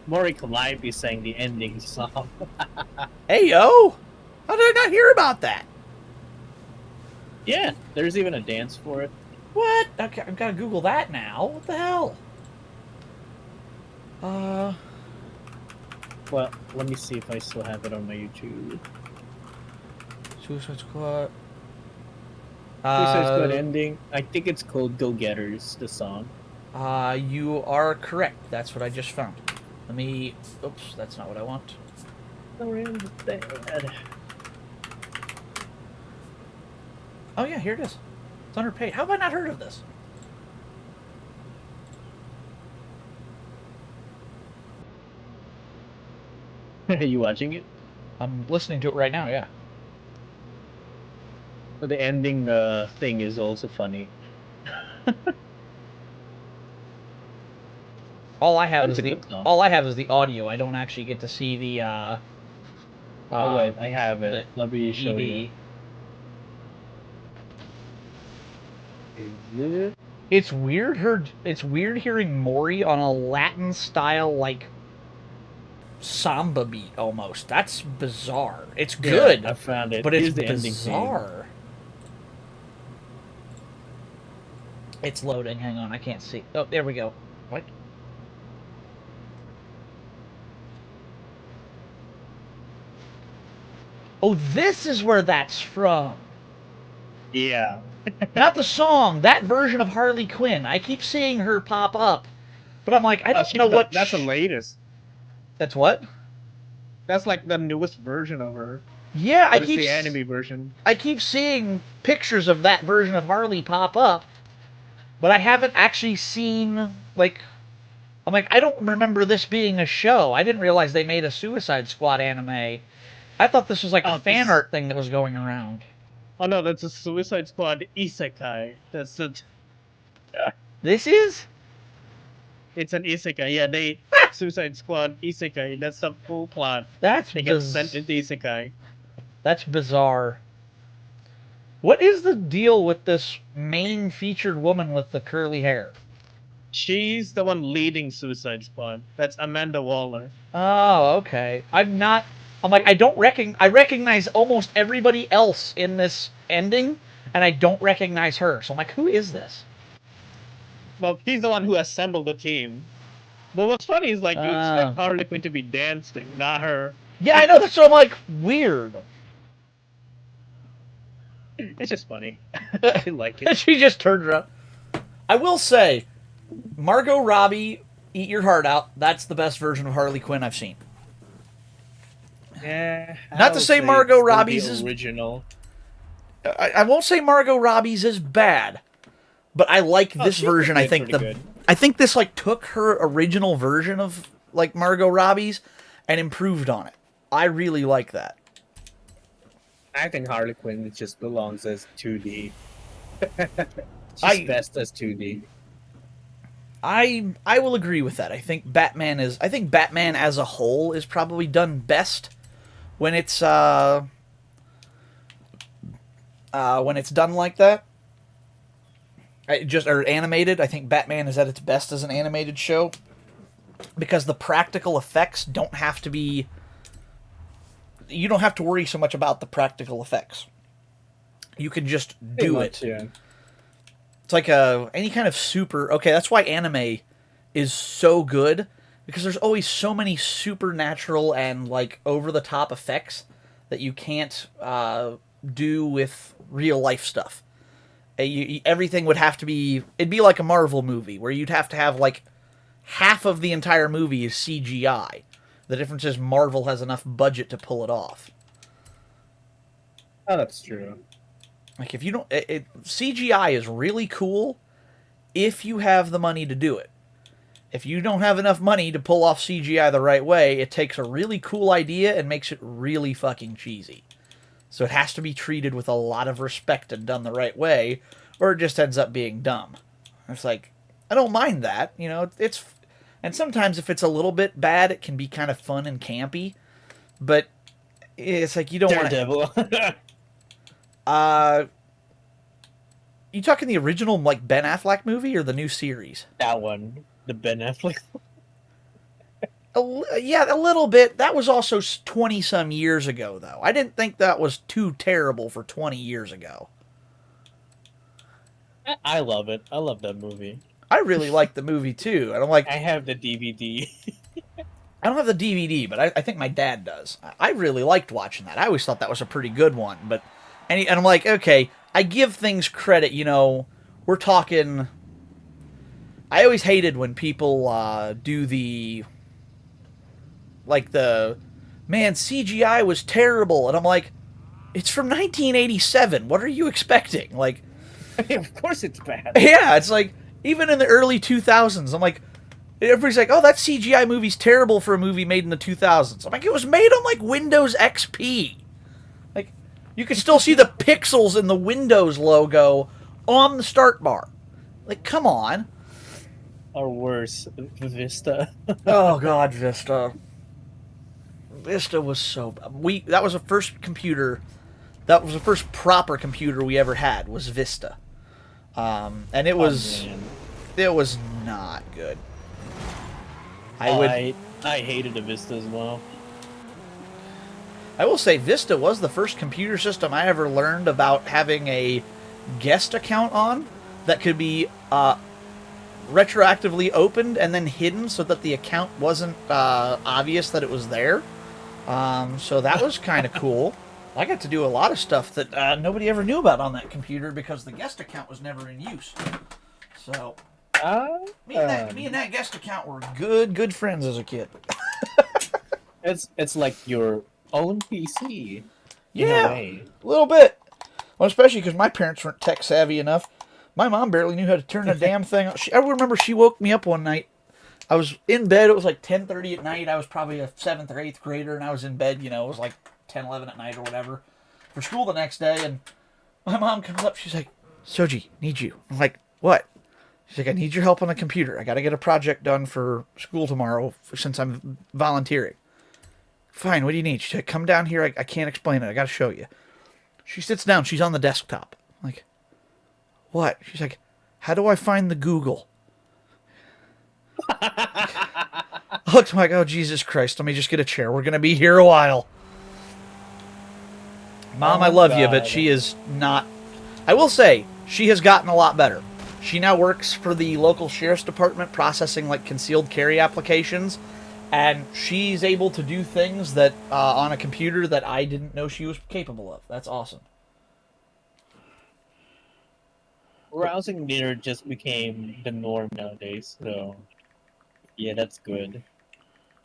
Mori Calliope sang the ending song. Hey, yo! How did I not hear about that? Yeah, there's even a dance for it. What? Okay, I've got to Google that now. What the hell? Well, let me see if I still have it on my YouTube. Suicide Squad. Suicide Squad ending. I think it's called Go Getters, the song. You are correct. That's what I just found. Let me... Oops, that's not what I want. Around the bed. Oh yeah, here it is. It's underpaid. How have I not heard of this? Are you watching it? I'm listening to it right now, yeah. So the ending thing is also funny. All I have That is is a good song. all I have is the audio. I don't actually get to see the Oh wait, I have the it. Let me show ED. you. It's weird hearing Mori on a Latin style samba beat almost. That's bizarre. It's good. Yeah, I found it. But Here's it's the ending theme. bizarre. It's loading. Hang on, I can't see. Oh, there we go. What? Oh, this is where that's from. Yeah. Not the song. That version of Harley Quinn. I keep seeing her pop up, but I'm like, I don't know what. That's the latest. That's what? That's like the newest version of her. Yeah, But it's the anime version. I keep seeing pictures of that version of Harley pop up, but I haven't actually seen I'm like, I don't remember this being a show. I didn't realize they made a Suicide Squad anime. I thought this was a fan art thing that was going around. Oh no, that's a Suicide Squad isekai. That's the. This is? It's an isekai. Yeah, Suicide Squad isekai. That's the full plot. That's They get sent into isekai. That's bizarre. What is the deal with this main featured woman with the curly hair? She's the one leading Suicide Squad. That's Amanda Waller. Oh, okay. I'm not I'm like, I recognize almost everybody else in this ending, and I don't recognize her. So I'm like, who is this? Well, he's the one who assembled the team. But what's funny is like you expect Ah. Harley Quinn to be dancing, not her. Yeah, I know. That's what I'm like. Weird. It's just funny. I like it. She just turned around. I will say, Margot Robbie, eat your heart out. That's the best version of Harley Quinn I've seen. Yeah. Not to say Margot it's Robbie's the is- original. I won't say Margot Robbie's is bad, but I like this she version. I did think pretty good. I think this like took her original version of like Margot Robbie's and improved on it. I really like that. I think Harley Quinn just belongs as 2D. She's I- best as 2D. I will agree with that. I think Batman as a whole is probably done best when it's done like that. Or animated. I think Batman is at its best as an animated show because the practical effects don't have to be. You don't have to worry so much about the practical effects. You can just do it. Yeah. It's like any kind of super. Okay, that's why anime is so good because there's always so many supernatural and like over the top effects that you can't do with real life stuff. Everything would have to be. It'd be like a Marvel movie where you'd have to have like half of the entire movie is CGI. The difference is Marvel has enough budget to pull it off. Oh, that's true. Like if you don't, CGI is really cool if you have the money to do it. If you don't have enough money to pull off CGI the right way, it takes a really cool idea and makes it really fucking cheesy. So it has to be treated with a lot of respect and done the right way, or it just ends up being dumb. It's like, I don't mind that, you know, and sometimes if it's a little bit bad, it can be kind of fun and campy, but it's like you don't want to... Daredevil. You talking the original like Ben Affleck movie or the new series? That one, the Ben Affleck. Yeah, a little bit. That was also 20 some years ago, though. I didn't think that was too terrible for 20 years ago. I love it. I love that movie. I really like the movie too. And I'm like, I have the DVD. I don't have the DVD, but I think my dad does. I really liked watching that. I always thought that was a pretty good one. But and I'm like, okay, I give things credit. You know, we're talking. I always hated when people do the. Like the, man, CGI was terrible. And I'm like, it's from 1987. What are you expecting? Like, Of course it's bad. yeah, it's like, even in the early 2000s, I'm like, everybody's like, oh, that CGI movie's terrible for a movie made in the 2000s. I'm like, it was made on like Windows XP. Like, you can still see the pixels in the Windows logo on the start bar. Like, come on. Or worse, Vista. Oh, God, Vista. Vista was so... That was the first computer... That was the first proper computer we ever had, was Vista. And it was... it was not good. I hated the Vista as well. I will say Vista was the first computer system I ever learned about having a guest account on that could be retroactively opened and then hidden so that the account wasn't obvious that it was there. So that was kind of cool. I got to do a lot of stuff that nobody ever knew about on that computer because the guest account was never in use. So me and that guest account were good friends as a kid. It's like your own PC. In Yeah, a way. a little bit. Well, especially because my parents weren't tech savvy enough. My mom barely knew how to turn a damn thing on. I remember she woke me up one night. I was in bed. It was like 10:30 at night. I was probably a 7th or 8th grader, and I was in bed. You know, it was like 10, 11 at night or whatever for school the next day. And my mom comes up. She's like, "Soji, need you." I'm like, "What?" She's like, "I need your help on the computer. I got to get a project done for school tomorrow since I'm volunteering." Fine, what do you need? She's like, "Come down here. I can't explain it. I got to show you." She sits down. She's on the desktop. I'm like, "What?" She's like, "How do I find the Google?" I looked, I'm like, "Oh, Jesus Christ. Let me just get a chair. We're going to be here a while." Mom, Oh, I love you, but God. she is not. I will say, she has gotten a lot better. She now works for the local sheriff's department processing like concealed carry applications, and she's able to do things that on a computer that I didn't know she was capable of. That's awesome. Browsing mirror just became the norm nowadays, so yeah, that's good.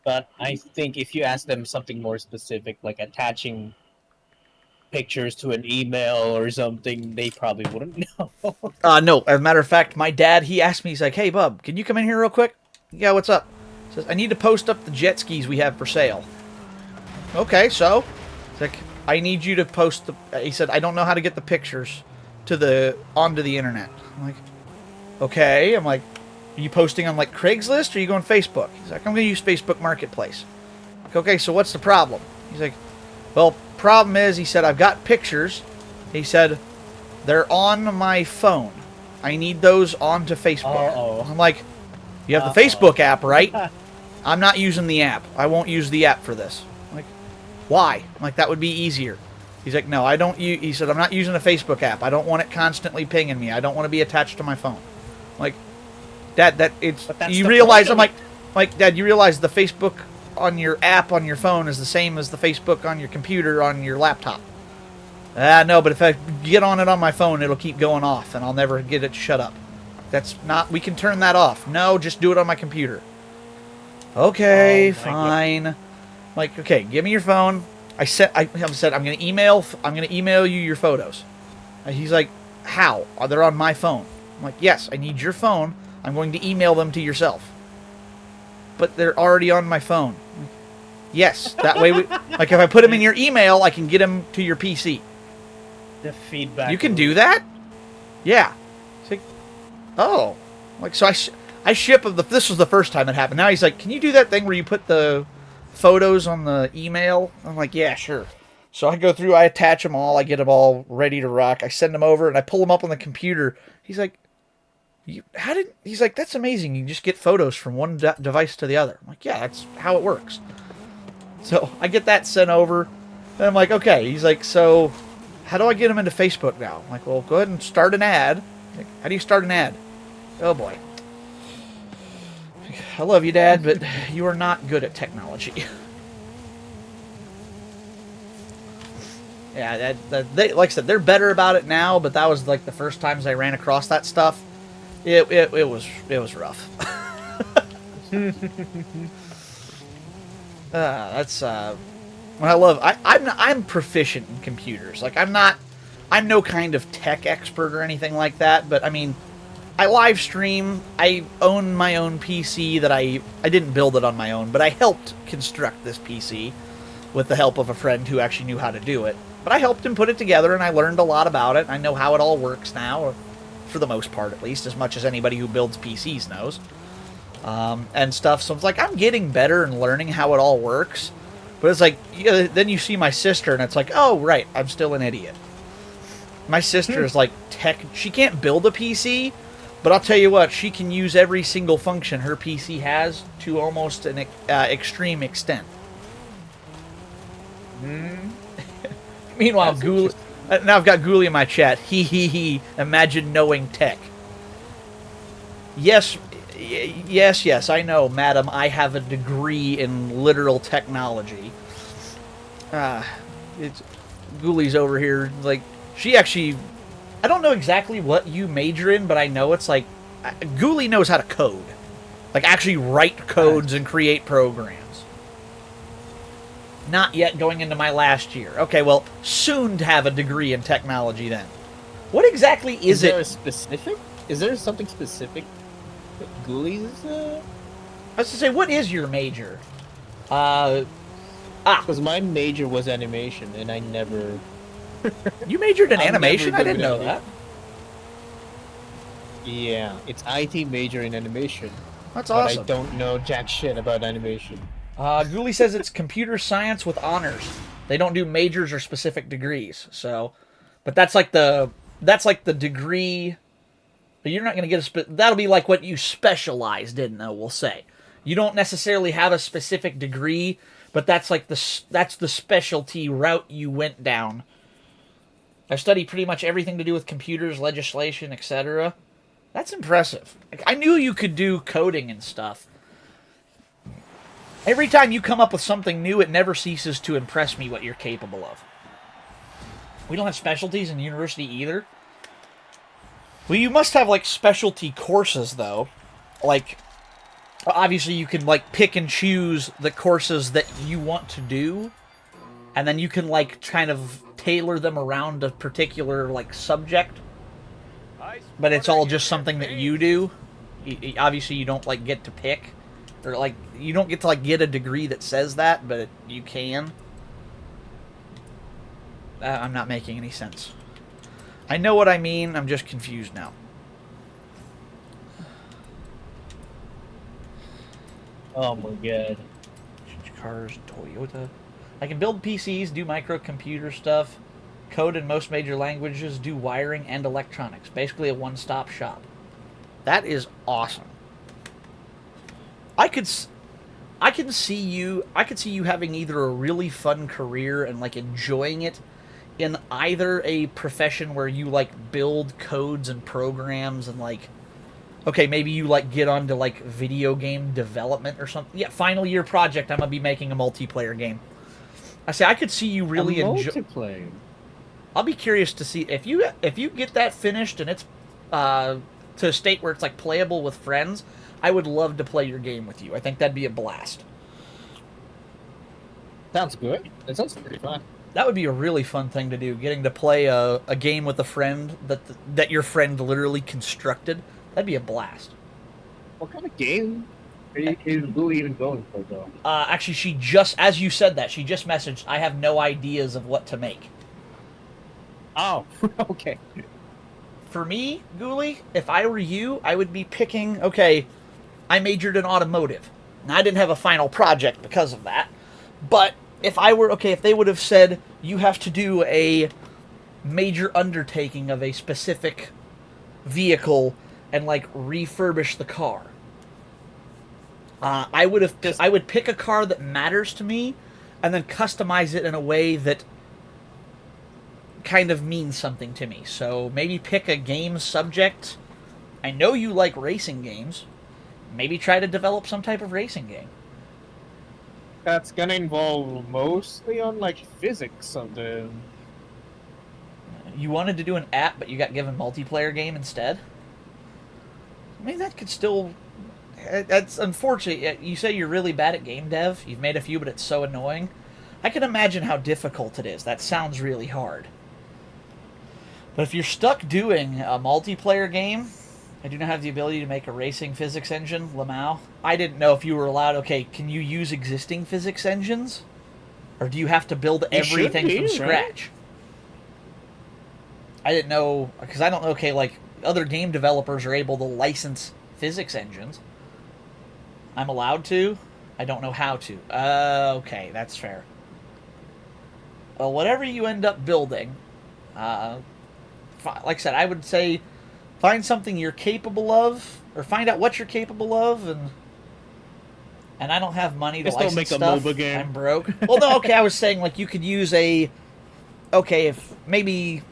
But I think if you ask them something more specific, like attaching pictures to an email or something, they probably wouldn't know. No, as a matter of fact, my dad, he asked me, he's like, hey, bub, can you come in here real quick? Yeah, what's up? He says, I need to post up the jet skis we have for sale. Okay, so? It's like, I need you to post the... He said, I don't know how to get the pictures onto the internet. I'm like, okay. I'm like, are you posting on, like, Craigslist, or are you going Facebook? He's like, I'm going to use Facebook Marketplace. Like, okay, so what's the problem? He's like, well, problem is, he said, I've got pictures. He said, they're on my phone. I need those onto Facebook. Uh-oh. I'm like, you have the Facebook app, right? I'm not using the app. I won't use the app for this. I'm like, why? I'm like, that would be easier. He's like, no, I don't use... He said, I'm not using a Facebook app. I don't want it constantly pinging me. I don't want to be attached to my phone. I'm like, Dad, you realize... I'm like, Dad, you realize the Facebook on your app on your phone is the same as the Facebook on your computer on your laptop. No, but if I get on it on my phone, it'll keep going off, and I'll never get it to shut up. That's not... We can turn that off. No, just do it on my computer. Okay, fine. Like, okay, give me your phone. I said I'm going to email you your photos. And he's like, how? They're on my phone. I'm like, yes, I need your phone. I'm going to email them to yourself. But they're already on my phone. Yes, that way like if I put them in your email, I can get them to your PC. The feedback. You can do that? Yeah. It's like, oh. Like, so I ship of this was the first time it happened. Now he's like, can you do that thing where you put the photos on the email? I'm like, yeah, sure. So I go through, I attach them all, I get them all ready to rock. I send them over and I pull them up on the computer. He's like, he's like, that's amazing. You just get photos from one device to the other. I'm like, yeah, that's how it works. So I get that sent over. And I'm like, okay. He's like, so how do I get them into Facebook now? I'm like, well, go ahead and start an ad. Like, how do you start an ad? Oh, boy. I love you, Dad, but you are not good at technology. Yeah, they, like I said, they're better about it now, but that was like the first times I ran across that stuff. It was rough. That's what I love. I'm proficient in computers. Like I'm no kind of tech expert or anything like that, but I mean, I live stream. I own my own PC that I didn't build it on my own, but I helped construct this PC with the help of a friend who actually knew how to do it. But I helped him put it together, and I learned a lot about it. I know how it all works now, for the most part at least, as much as anybody who builds PCs knows. And stuff, so it's like, I'm getting better and learning how it all works. But it's like, then you see my sister, and it's like, oh, right, I'm still an idiot. My sister is like she can't build a PC, but I'll tell you what, she can use every single function her PC has to almost an extreme extent. Meanwhile, Ghoulie... Now I've got Ghoulie in my chat. He. Imagine knowing tech. Yes, I know, madam. I have a degree in literal technology. Ghoulie's over here. Like, she actually... I don't know exactly what you major in, but I know it's like... Ghoulie knows how to code. Like, actually write codes and create programs. Not yet, going into my last year. Okay, well, soon to have a degree in technology then. What exactly is it? Is there something specific that Ghoulie's... I was to say, what is your major? Because my major was animation, and I never... You majored in animation? I didn't know that. Yeah, it's IT major in animation. That's awesome. But I don't know jack shit about animation. Ghoulie says it's computer science with honors. They don't do majors or specific degrees. So, but that's like the degree. But you're not going to get that'll be like what you specialized in, though. We'll say you don't necessarily have a specific degree, but that's like that's the specialty route you went down I study pretty much everything to do with computers, legislation, etc. That's impressive. Like, I knew you could do coding and stuff. Every time you come up with something new, it never ceases to impress me what you're capable of. We don't have specialties in university either. Well, you must have, like, specialty courses, though. Like, obviously you can, like, pick and choose the courses that you want to do. And then you can, like, kind of tailor them around a particular, like, subject. But it's all just something that you do. Obviously, you don't, like, get to pick. Or, like, you don't get to, like, get a degree that says that, but you can. I'm not making any sense. I know what I mean, I'm just confused now. Oh my god. Cars, Toyota. I can build PCs, do microcomputer stuff, code in most major languages, do wiring and electronics. Basically a one-stop shop. That is awesome. I could see you having either a really fun career and like enjoying it in either a profession where you like build codes and programs and like, okay, maybe you like get onto like video game development or something. Yeah, final year project, I'm gonna be making a multiplayer game. I could see you really enjoy. Multiplayer. I'll be curious to see if you get that finished and it's to a state where it's like playable with friends. I would love to play your game with you. I think that'd be a blast. Sounds good. That sounds pretty fun. That would be a really fun thing to do. Getting to play a game with a friend that your friend literally constructed. That'd be a blast. What kind of game is Blue even going for, though? Actually, she just, as you said that, she just messaged, I have no ideas of what to make. Oh, okay. For me, Ghoulie, if I were you, I would be picking, okay, I majored in automotive. And I didn't have a final project because of that. But if I were, okay, if they would have said, you have to do a major undertaking of a specific vehicle and, like, refurbish the car. I would pick a car that matters to me and then customize it in a way that kind of means something to me. So maybe pick a game subject. I know you like racing games. Maybe try to develop some type of racing game. That's gonna involve mostly on like physics of the. You wanted to do an app, but you got given multiplayer game instead? I mean, that could still... That's unfortunate. You say you're really bad at game dev. You've made a few, but it's so annoying. I can imagine how difficult it is. That sounds really hard. But if you're stuck doing a multiplayer game, I do not have the ability to make a racing physics engine, Lamau. I didn't know if you were allowed... Okay, can you use existing physics engines? Or do you have to build everything from scratch? I didn't know, because I don't know, okay, like, other game developers are able to license physics engines. I'm allowed to? I don't know how to. Okay, that's fair. Well, whatever you end up building, like I said, I would say find something you're capable of, or find out what you're capable of, and I don't have money to Just license don't make a stuff. MOBA game. I'm broke. Well, no, okay, I was saying, like, you could use a... Okay, if maybe...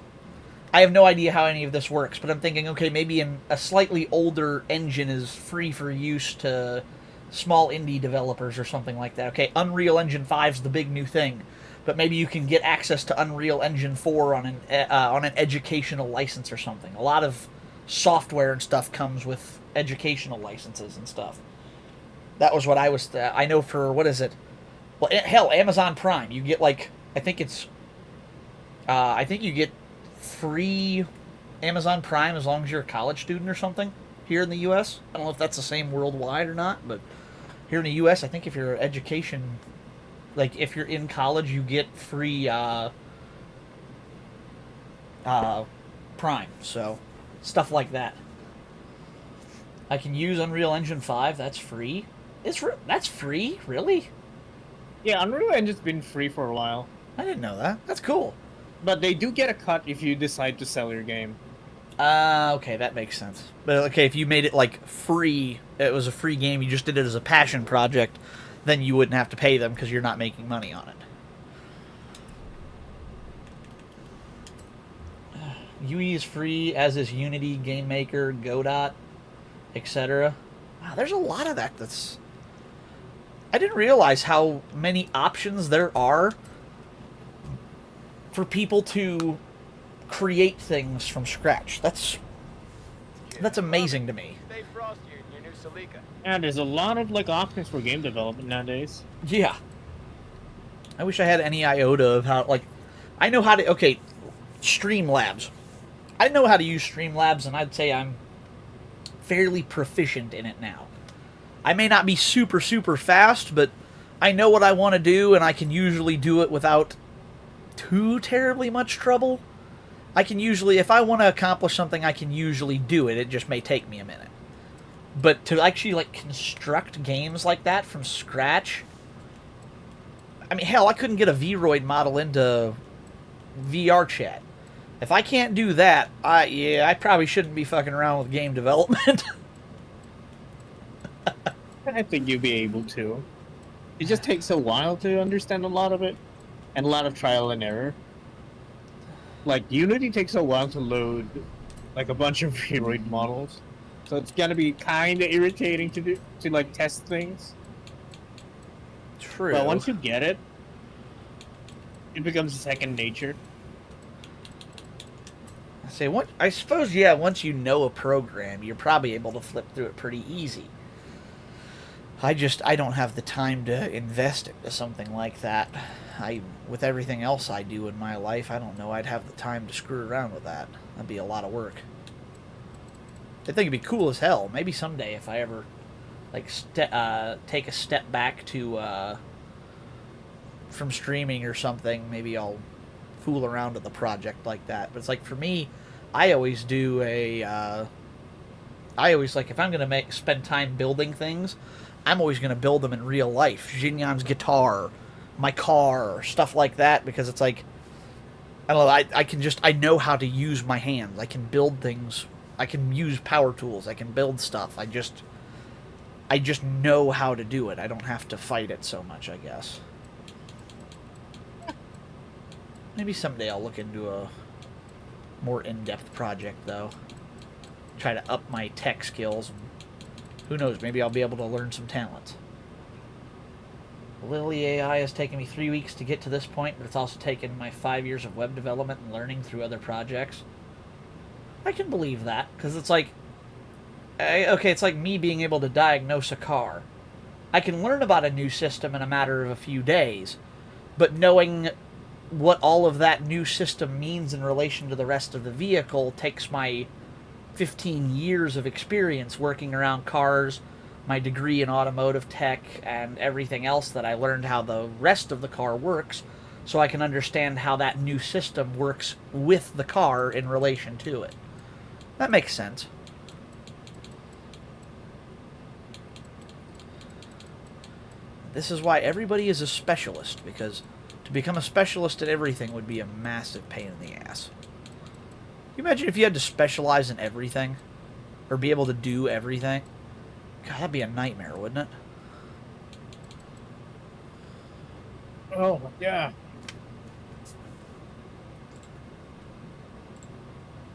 I have no idea how any of this works, but I'm thinking, okay, maybe a slightly older engine is free for use to small indie developers or something like that. Okay, Unreal Engine 5 is the big new thing, but maybe you can get access to Unreal Engine 4 on an educational license or something. A lot of software and stuff comes with educational licenses and stuff. That was what I was... I know for... What is it? Well, hell, Amazon Prime. You get, like... I think it's... I think you get free Amazon Prime as long as you're a college student or something here in the U.S. I don't know if that's the same worldwide or not, but here in the U.S., I think if you're education, like if you're in college, you get free Prime. So stuff like that. I can use Unreal Engine 5. That's free. That's free, really? Yeah, Unreal Engine's been free for a while. I didn't know that. That's cool. But they do get a cut if you decide to sell your game. Okay, that makes sense. But okay, if you made it like free, it was a free game, you just did it as a passion project, then you wouldn't have to pay them because you're not making money on it. UE is free, as is Unity, GameMaker, Godot, etc. Wow, there's a lot of that. I didn't realize how many options there are for people to create things from scratch. That's amazing to me. Stay frosty in your new Celica. Yeah, there's a lot of like options for game development nowadays. Yeah. I wish I had any iota of how, like, I know how to, okay, Streamlabs. I know how to use Streamlabs, and I'd say I'm fairly proficient in it now. I may not be super, super fast, but I know what I want to do, and I can usually do it without too terribly much trouble. I can usually, if I want to accomplish something, I can usually do it. It just may take me a minute. But to actually, like, construct games like that from scratch... I mean, hell, I couldn't get a Vroid model into VR chat. If I can't do that, I probably shouldn't be fucking around with game development. I think you'll be able to. It just takes a while to understand a lot of it, and a lot of trial and error. Like, Unity takes a while to load, like, a bunch of Vroid models. So it's gonna be kind of irritating to like, test things. True. But once you get it, it becomes second nature. I suppose, yeah, once you know a program, you're probably able to flip through it pretty easy. I don't have the time to invest into something like that. With everything else I do in my life, I don't know I'd have the time to screw around with that. That'd be a lot of work. I think it'd be cool as hell. Maybe someday if I ever, like, take a step back to, from streaming or something, maybe I'll fool around with a project like that. But it's like, for me, I always do I always, like, if I'm going to spend time building things, I'm always going to build them in real life. Xinyan's guitar, my car, stuff like that, because it's like, I don't know, I know how to use my hands. I can build things. I can use power tools. I can build stuff. I just know how to do it. I don't have to fight it so much, I guess. Maybe someday I'll look into a more in-depth project, though. Try to up my tech skills. And who knows, maybe I'll be able to learn some talent. Lily AI has taken me 3 weeks to get to this point, but it's also taken my 5 years of web development and learning through other projects. I can believe that, because it's like... okay, it's like me being able to diagnose a car. I can learn about a new system in a matter of a few days, but knowing what all of that new system means in relation to the rest of the vehicle takes my 15 years of experience working around cars, my degree in automotive tech, and everything else that I learned how the rest of the car works, so I can understand how that new system works with the car in relation to it. That makes sense. This is why everybody is a specialist, because to become a specialist at everything would be a massive pain in the ass. Can you imagine if you had to specialize in everything? Or be able to do everything? God, that'd be a nightmare, wouldn't it? Oh, yeah.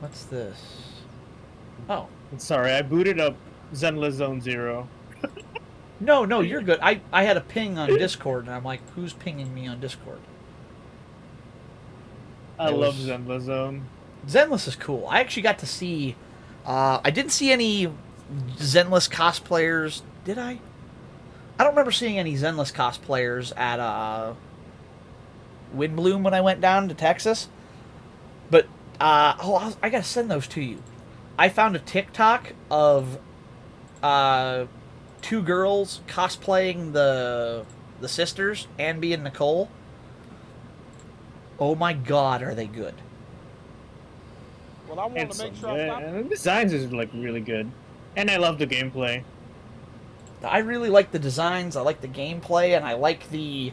What's this? Oh. Sorry, I booted up Zenless Zone Zero. No, you're good. I had a ping on Discord, and I'm like, who's pinging me on Discord? I love Zenless Zone. Zenless is cool. I actually got to see... I didn't see any Zenless cosplayers. Did I? I don't remember seeing any Zenless cosplayers at Windbloom when I went down to Texas. But, I gotta send those to you. I found a TikTok of... 2 girls cosplaying the sisters, Anby and Nicole. Oh my god, are they good. Well, I want to make sure I stop. And the designs is like really good, and I love the gameplay. I really like the designs, I like the gameplay, and I like the...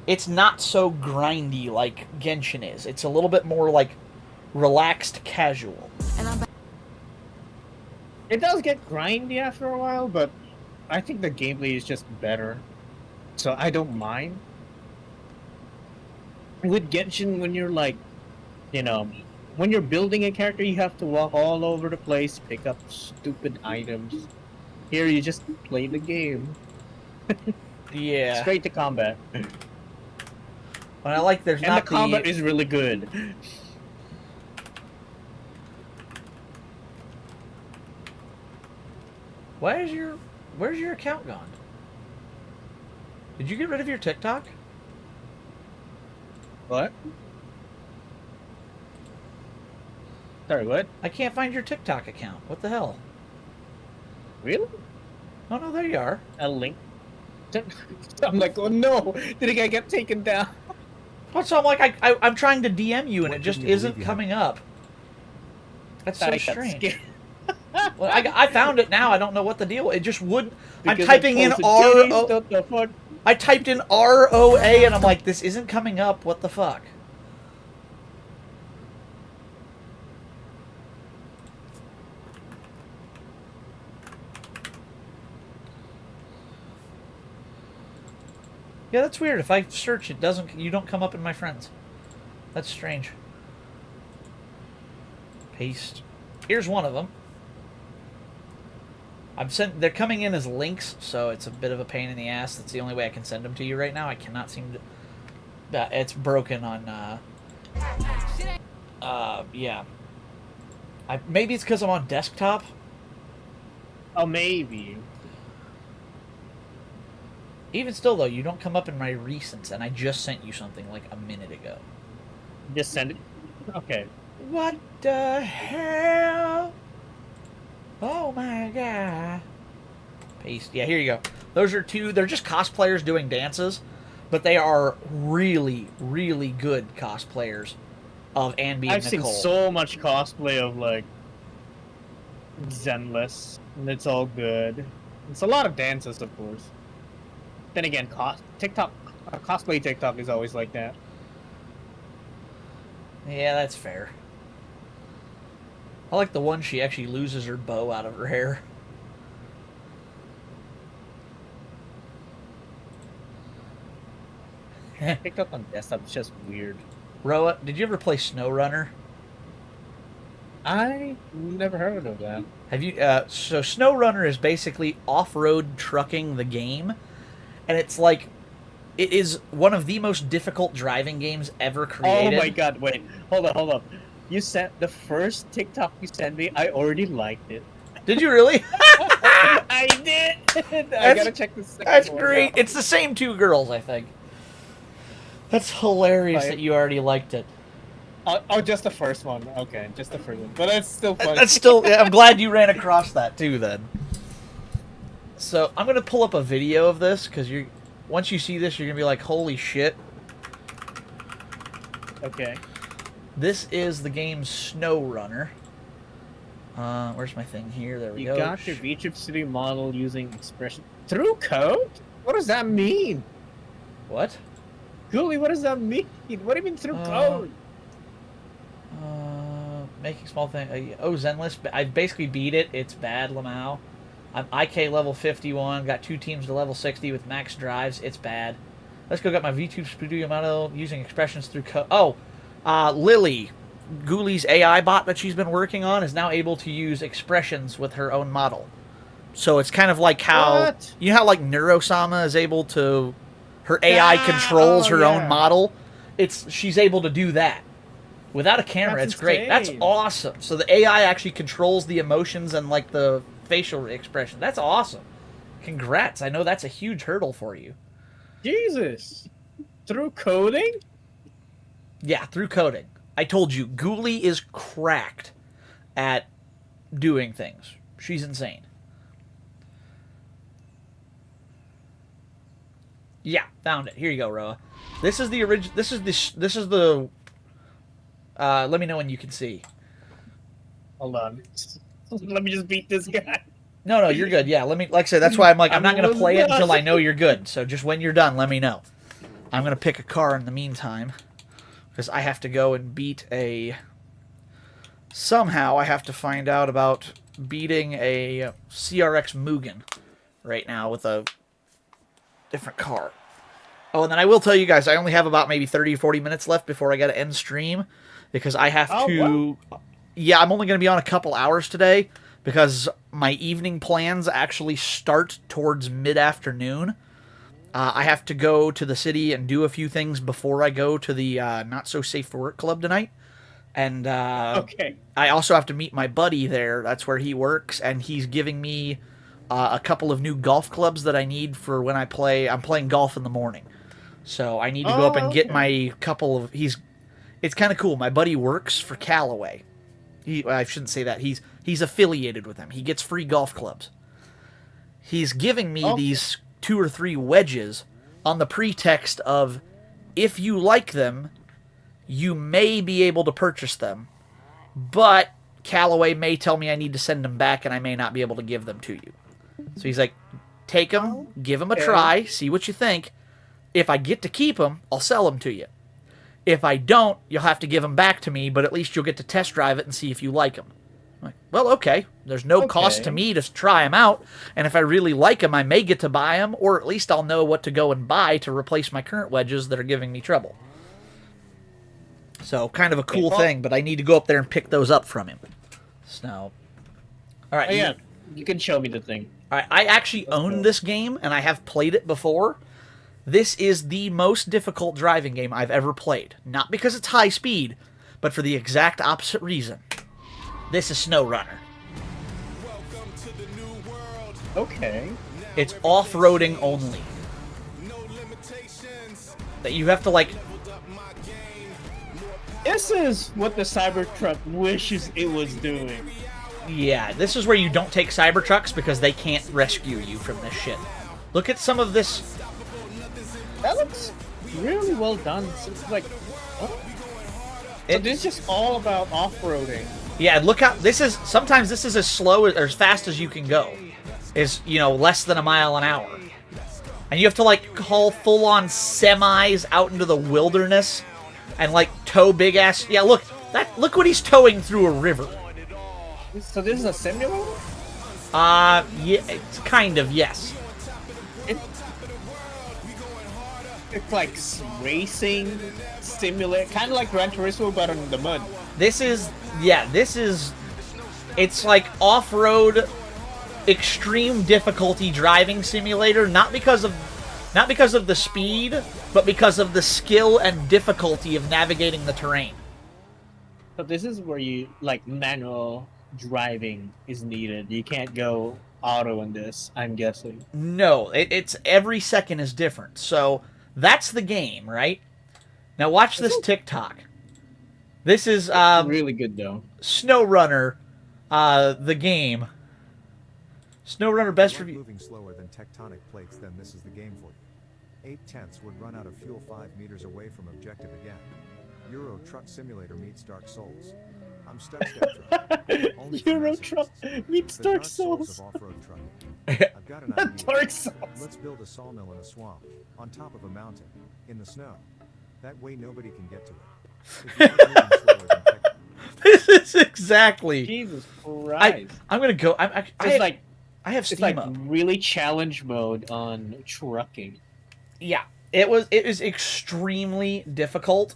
It's not so grindy like Genshin is. It's a little bit more like relaxed casual. And I'm It does get grindy after a while, but I think the gameplay is just better, so I don't mind. With Genshin, when you're like, you know, when you're building a character, you have to walk all over the place, pick up stupid items. Here, you just play the game. Yeah. Straight to combat. But I like there's And not the combat is really good. Where's your account gone? Did you get rid of your TikTok? What? Sorry, what? I can't find your TikTok account. What the hell? Really? Oh no, there you are. A link? I'm like, oh no! Did the guy get taken down? So I'm like, I'm trying to DM you and it just isn't coming up. That's so I got strange. scared. Well, I found it now. I don't know what the deal. It just wouldn't. I'm Because typing in posted R titties, O. what the fuck? I typed in ROA and I'm like, this isn't coming up. What the fuck? Yeah, that's weird. If I search, you don't come up in my friends. That's strange. Paste. Here's one of them. They're coming in as links, so it's a bit of a pain in the ass. That's the only way I can send them to you right now. I cannot seem to. It's broken on. Yeah. Maybe it's because I'm on desktop. Oh, maybe. Even still, though, you don't come up in my recents, and I just sent you something like a minute ago. Just send it. Okay. What the hell? Oh my god. Paste. Yeah, here you go. Those are two. They're just cosplayers doing dances, but they are really, really good cosplayers of Anby and I've Nicole. seen so much cosplay of, like, Zenless, and it's all good. It's a lot of dances, of course. Then again, TikTok, cosplay TikTok is always like that. Yeah, that's fair. I like the one she actually loses her bow out of her hair. TikTok on desktop is just weird. Roa, did you ever play SnowRunner? I never heard of that. Have you? So SnowRunner is basically off-road trucking the game, and it's like, it is one of the most difficult driving games ever created. Oh my god! Wait, hold up. You sent the first TikTok you sent me. I already liked it. Did you really? I did. I gotta check the second That's one great. out. It's the same two girls, I think. That's hilarious that you already liked it. Oh, just the first one. Okay, just the first one. But it's still funny. That's still. Yeah, I'm glad you ran across that too. Then. So I'm gonna pull up a video of this because once you see this, you're gonna be like, "Holy shit!" Okay. This is the game SnowRunner. Where's my thing here? There we You go. got your VTube City model using expression through code. What does that mean? What? Gooly, what does that mean? What do you mean through code? Making small thing. Oh, Zenless. I basically beat it. It's bad, Lamau. I'm IK level 51. Got 2 teams to level 60 with max drives. It's bad. Let's go get my VTube Studio model using expressions through code. Oh, Lily, Ghouli's AI bot that she's been working on, is now able to use expressions with her own model. So it's kind of like how... What? You know how, like, Neurosama is able to... Her AI controls her own model? She's able to do that. Without a camera, That's it's great. That's insane. awesome. So the AI actually controls the emotions and, like, the facial expression. That's awesome. Congrats. I know that's a huge hurdle for you. Jesus. Through coding? Yeah, through coding. I told you, Ghoulie is cracked at doing things. She's insane. Yeah, found it. Here you go, Roa. This is the original. This is the. Let me know when you can see. Hold on. Let me just beat this guy. No, you're good. Yeah, like I said, that's why I'm like, I'm not going to play it until I know you're good. So just when you're done, let me know. I'm going to pick a car in the meantime. Because I have to go and beat a... Somehow I have to find out about beating a CRX Mugen right now with a different car. Oh, and then I will tell you guys, I only have about maybe 30 or 40 minutes left before I got to end stream because I have Oh, to. Yeah, I'm only going to be on a couple hours today because my evening plans actually start towards mid-afternoon. I have to go to the city and do a few things before I go to the Not So Safe for Work Club tonight. And Okay. I also have to meet my buddy there. That's where he works, and he's giving me a couple of new golf clubs that I need for when I play. I'm playing golf in the morning, so I need to go up and get my couple of. It's kind of cool. My buddy works for Callaway. I shouldn't say that. He's affiliated with them. He gets free golf clubs. He's giving me these 2 or 3 wedges on the pretext of if you like them, you may be able to purchase them, but Callaway may tell me I need to send them back and I may not be able to give them to you. So he's like, take them, give them a try, see what you think. If I get to keep them, I'll sell them to you. If I don't, you'll have to give them back to me, but at least you'll get to test drive it and see if you like them. I'm like, well, okay. There's no cost to me to try them out, and if I really like them, I may get to buy them, or at least I'll know what to go and buy to replace my current wedges that are giving me trouble. So, kind of a cool thing, but I need to go up there and pick those up from him. So, all right. Oh, yeah, you can show me the thing. All right, I actually own this game, and I have played it before. This is the most difficult driving game I've ever played. Not because it's high speed, but for the exact opposite reason. This is SnowRunner. Okay. It's off-roading only. That you have to, like... This is what the Cybertruck wishes it was doing. Yeah, this is where you don't take Cybertrucks because they can't rescue you from this shit. Look at some of this... That looks really well done. It's like, oh. So this is just all about off-roading. Yeah, look how this is. Sometimes this is as slow or as fast as you can go. Is less than a mile an hour, and you have to like haul full-on semis out into the wilderness and like tow big ass. Yeah, look Look what he's towing through a river. So this is a simulator? Yeah, it's kind of, yes. It's like racing simulator, kind of like Gran Turismo, but on the mud. This is, it's like off-road, extreme difficulty driving simulator, not because of the speed, but because of the skill and difficulty of navigating the terrain. So this is where you, like, manual driving is needed. You can't go auto in this, I'm guessing. No, it's every second is different. So that's the game, right? Now watch this TikTok. This is really good though. SnowRunner, the game. SnowRunner best review. Moving slower than tectonic plates, then this is the game for you. 8/10 would run out of fuel 5 meters away from objective again. Euro Truck Simulator meets Dark Souls. I'm stuck Euro Truck meets Dark Souls. Of off-road trucking. I've got an idea. Dark Souls. Let's build a sawmill in a swamp, on top of a mountain, in the snow. That way nobody can get to it. This is exactly. Jesus Christ! I'm gonna go. I have Steam like up. Really challenge mode on trucking. Yeah, it is extremely difficult.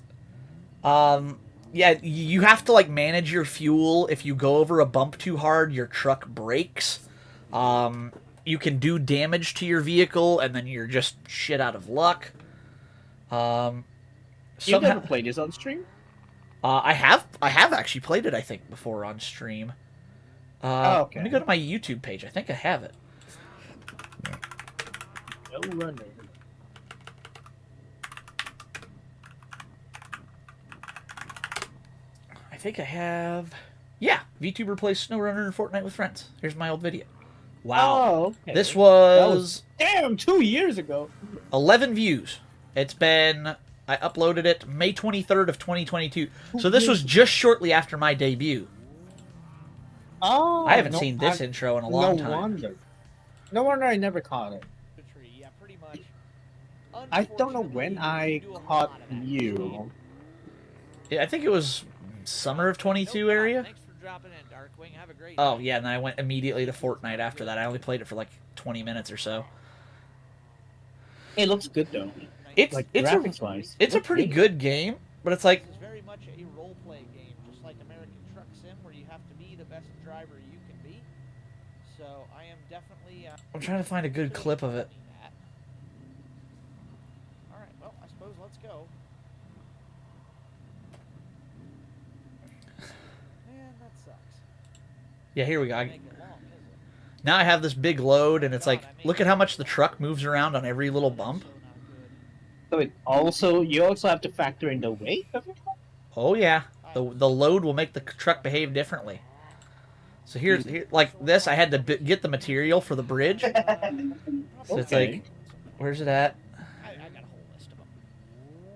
Yeah, you have to like manage your fuel. If you go over a bump too hard, your truck breaks. You can do damage to your vehicle, and then you're just shit out of luck. You've never played this on stream? I have actually played it, I think, before on stream. Okay. Let me go to my YouTube page. I think I have it. SnowRunner. I think I have... Yeah, VTuber plays SnowRunner in Fortnite with friends. Here's my old video. Wow. Oh, okay. This was... Damn, 2 years ago. 11 views. It's been... I uploaded it May 23rd of 2022. So this was just shortly after my debut. Oh, I haven't seen this intro in a long time. No wonder I never caught it. Yeah, pretty much. I don't know when I caught you. Yeah, I think it was summer of 22 area. Thanks for dropping in, Darkwing. Have a great Oh, yeah, and then I went immediately to Fortnite after that. I only played it for like 20 minutes or so. It looks good though. It's like it's graphics a wise. it's a pretty good game, but it's like This is very much a role-play game, just like American Truck Sim, where you have to be the best driver you can be. So I am definitely. I'm trying to find a good clip of it. All right. Well, I suppose let's go. Man, that sucks. Yeah, here we go. Make it long, is it? Now I have this big load, and it's like, look at how much the truck moves around on every little bump. So you also have to factor in the weight of it. Oh yeah, the load will make the truck behave differently. So here like this, I had to get the material for the bridge. So it's like, where's it at? I got a whole list of them.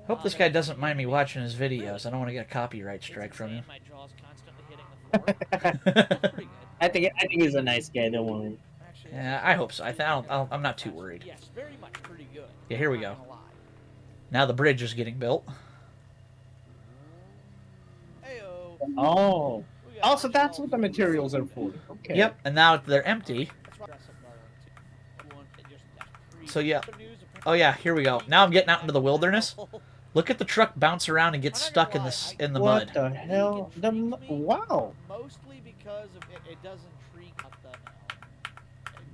Hope this guy doesn't mind me watching his videos. I don't want to get a copyright strike from him. My jaw's constantly hitting the floor. That's pretty good. I think he's a nice guy. Don't worry. Actually, Yeah, I hope so. I'm not too worried. yes, very much pretty good. Yeah, here we I'm go. not gonna lie. Now the bridge is getting built. Heyo. Oh. We got Also, that's what the materials are for. Okay. Yep, and now they're empty. That's why I dress up darling, too. You want it just that So yeah. free news, Oh yeah, here we go. Now I'm getting out into the wilderness. Look at the truck bounce around and get stuck in the What mud. the hell? Wow. Mostly because of it doesn't treat the.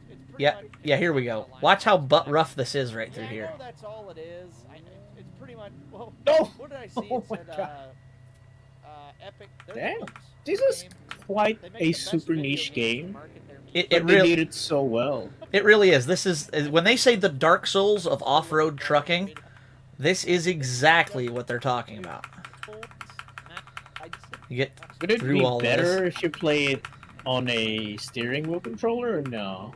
It's pretty Yeah, much- yeah, here we go. Watch how butt rough this is right through Yeah, I here. know that's all it is. It's pretty much. Well, No! what did I see? Oh It my said, God. Epic. they're Damn. the ones. This This is game, quite they make a the best super video niche games to game. market their It But they really, did it so well. it really is. This is when they say the Dark Souls of off-road trucking. This is exactly what they're talking about. You get Would it through be all better this. if you play it on a steering wheel controller or no?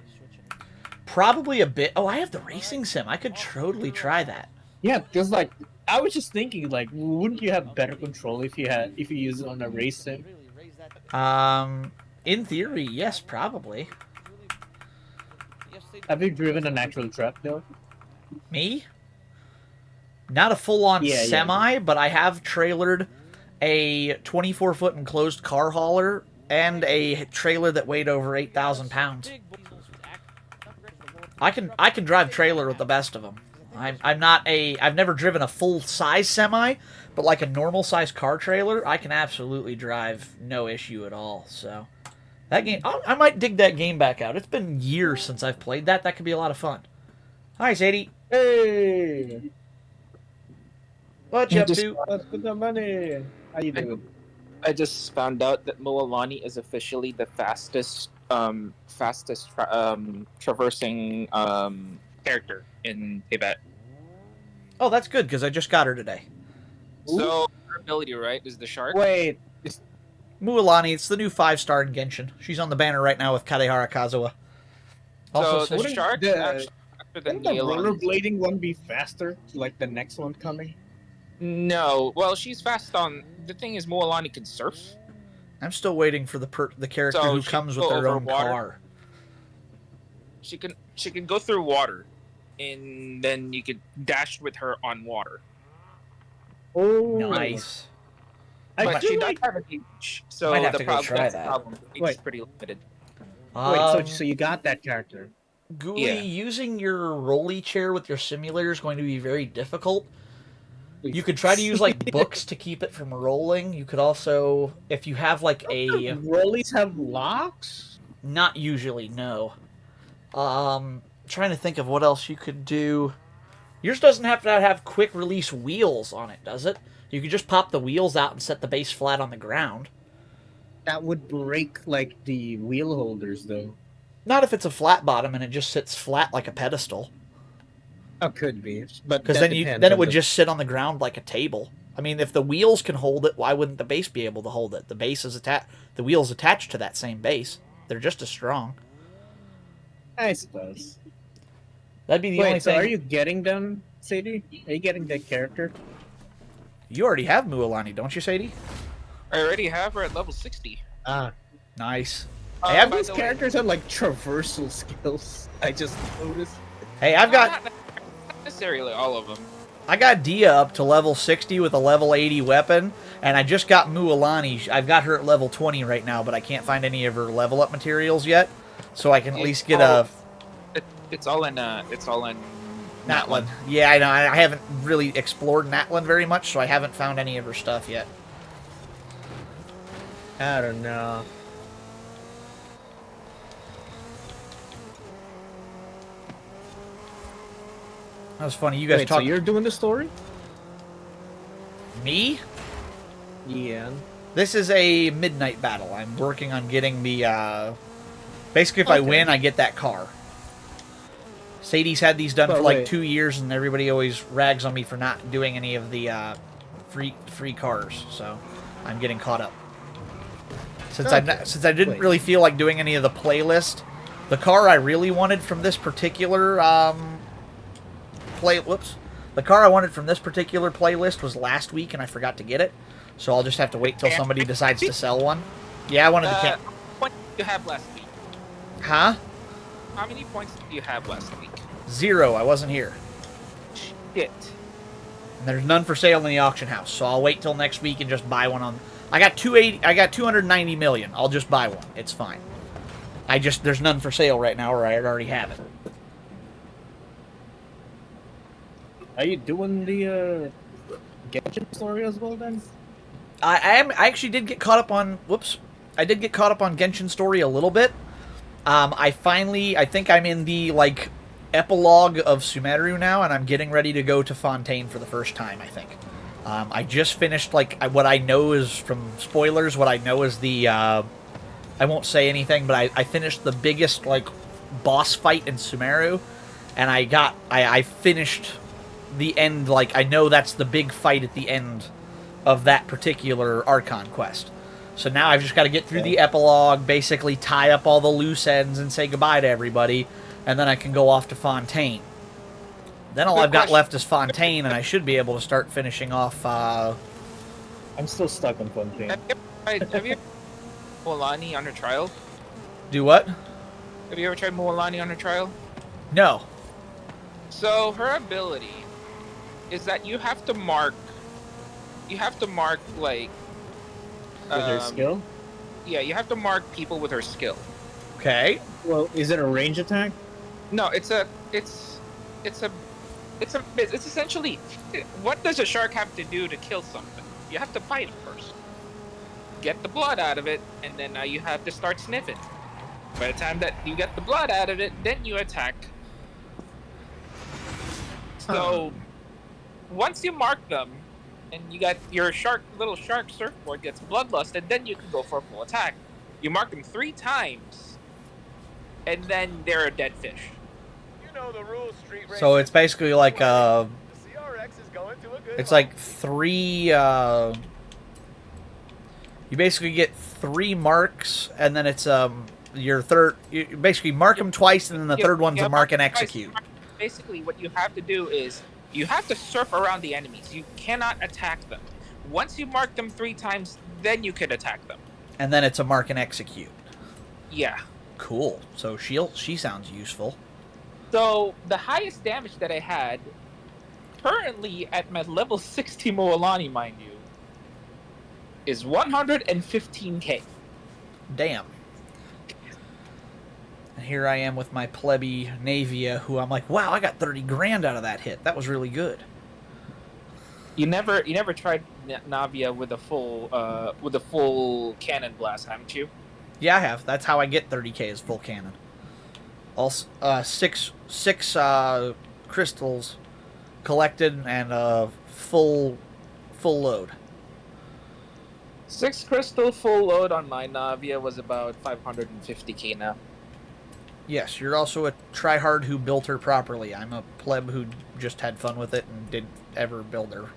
Probably a bit. Oh, I have the racing sim. I could totally try that. Yeah, because like I was just thinking, like, wouldn't you have better control if you use it on a race sim? In theory, yes, probably. Have you driven an actual truck though? Me? Not a full-on Yeah, yeah. semi, but I have trailered a 24-foot enclosed car hauler and a trailer that weighed over 8,000 pounds. I can drive trailer with the best of them. I've never driven a full-size semi, but like a normal-size car trailer, I can absolutely drive no issue at all. So that game, I might dig that game back out. It's been years since I've played that. That could be a lot of fun. Hi, Sadie. Hey, What you up to? let's put the money. How you doing? I just found out that Moalani is officially the fastest traversing character in Tibet. Oh, that's good because I just got her today. So her ability, right, is the shark. Wait, Mualani, it's the new 5-star in Genshin. She's on the banner right now with Kadehara Kazuha. Also, So the shark actually faster than wouldn't the Nealon. rollerblading one be faster? Like the next one coming? No, well, she's fast on. The thing is, Moalani can surf. I'm still waiting for the character So who she comes can with go their over own water? car. She can go through water, and then you could dash with her on water. Oh, Nice. But she feel does like- have a beach, so Might have the to go problem try that's the that. problem. It's Wait. pretty limited. Wait, so you got that character? Ghoulie, Yeah. using your rolly chair with your simulator is going to be very difficult. You could try to use like books to keep it from rolling. You could also, if you have like a, Rollies have locks? not usually, no. Trying to think of what else you could do. Yours doesn't have to have quick release wheels on it, does it? You could just pop the wheels out and set the base flat on the ground. That would break like the wheel holders, though. Not if it's a flat bottom and it just sits flat like a pedestal. Oh, could be, but Because that then depends it on would the- just sit on the ground like a table. I mean, if the wheels can hold it, why wouldn't the base be able to hold it? The base is the wheels attached to that same base. They're just as strong. I suppose. That'd be the only Wait, so thing. are you getting them, Sadie? Are you getting that character? You already have Mualani, don't you, Sadie? I already have her at level 60. Ah, Nice. Uh, Hey, I've- by these the way- characters have like traversal skills. I just noticed. Hey, I've got Not necessarily all of them. I got Dia up to level 60 with a level 80 weapon, and I just got Mualani. I've got her at level 20 right now, but I can't find any of her level up materials yet, so I can at least get a. It's all in Natlan. Yeah, I know. I haven't really explored Natlan very much, so I haven't found any of her stuff yet. I don't know. That was funny. You guys So talked. you're doing the story? Me? Yeah. This is a midnight battle. I'm working on getting the. Basically, if I win, I get that car. Sadie's had these done for like 2 years, and everybody always rags on me for not doing any of the free cars. So I'm getting caught up. Since I didn't really feel like doing any of the playlist, the car I really wanted from this particular the car I wanted from this particular playlist was last week, and I forgot to get it. So I'll just have to wait till somebody decides to sell one. Yeah, I wanted the camp. What did you have last week? Huh? How many points did you have last week? 0. I wasn't here. Shit. And there's none for sale in the auction house, so I'll wait till next week and just buy one on. I got 290 million. I'll just buy one. It's fine. There's none for sale right now, or I already have it. Are you doing the Genshin story as well then? I actually did get caught up on. I did get caught up on Genshin Story a little bit. I think I'm in the epilogue of Sumeru now, and I'm getting ready to go to Fontaine for the first time. I think. I just finished what I know is from spoilers. What I know is the. I won't say anything, but I finished the biggest boss fight in Sumeru, and I finished the end. I know that's the big fight at the end of that particular Archon quest. So now I've just got to get through the epilogue, basically tie up all the loose ends and say goodbye to everybody, and then I can go off to Fontaine. Then all I've got left is Fontaine, and I should be able to start finishing off. I'm still stuck on Fontaine. Have you Mualani on her trial? Do what? Have you ever tried Mualani on her trial? No. So her ability is that you have to mark with her skill? Yeah, you have to mark people with her skill. Okay. Well, is it a range attack? No, it's essentially, what does a shark have to do to kill something? You have to fight it first. Get the blood out of it, and then now you have to start sniffing. By the time that you get the blood out of it, then you attack. So, once you mark them, and you got your little shark surfboard gets bloodlusted, then you can go for a full attack. You mark them 3 times, and then they're a dead fish. You know the rules, Street Racer. So it's basically The CRX is going to a good it's life. 3. You basically get 3 marks, and then it's your third. You basically mark them twice, and then the third one's a mark and execute. Basically, what you have to do is you have to surf around the enemies. You cannot attack them. Once you mark them 3 times, then you can attack them. And then it's a mark and execute. Yeah. Cool. So she sounds useful. So the highest damage that I had, currently at my level 60 Moalani, mind you, is 115k. Damn. And here I am with my plebby Navia, who I'm like, wow, I got 30 grand out of that hit. That was really good. You never tried Navia with a full cannon blast, haven't you? Yeah, I have. That's how I get 30k is full cannon. Also, six crystals collected and full load. 6 crystal full load on my Navia was about 550k now. Yes, you're also a tryhard who built her properly. I'm a pleb who just had fun with it and didn't ever build her.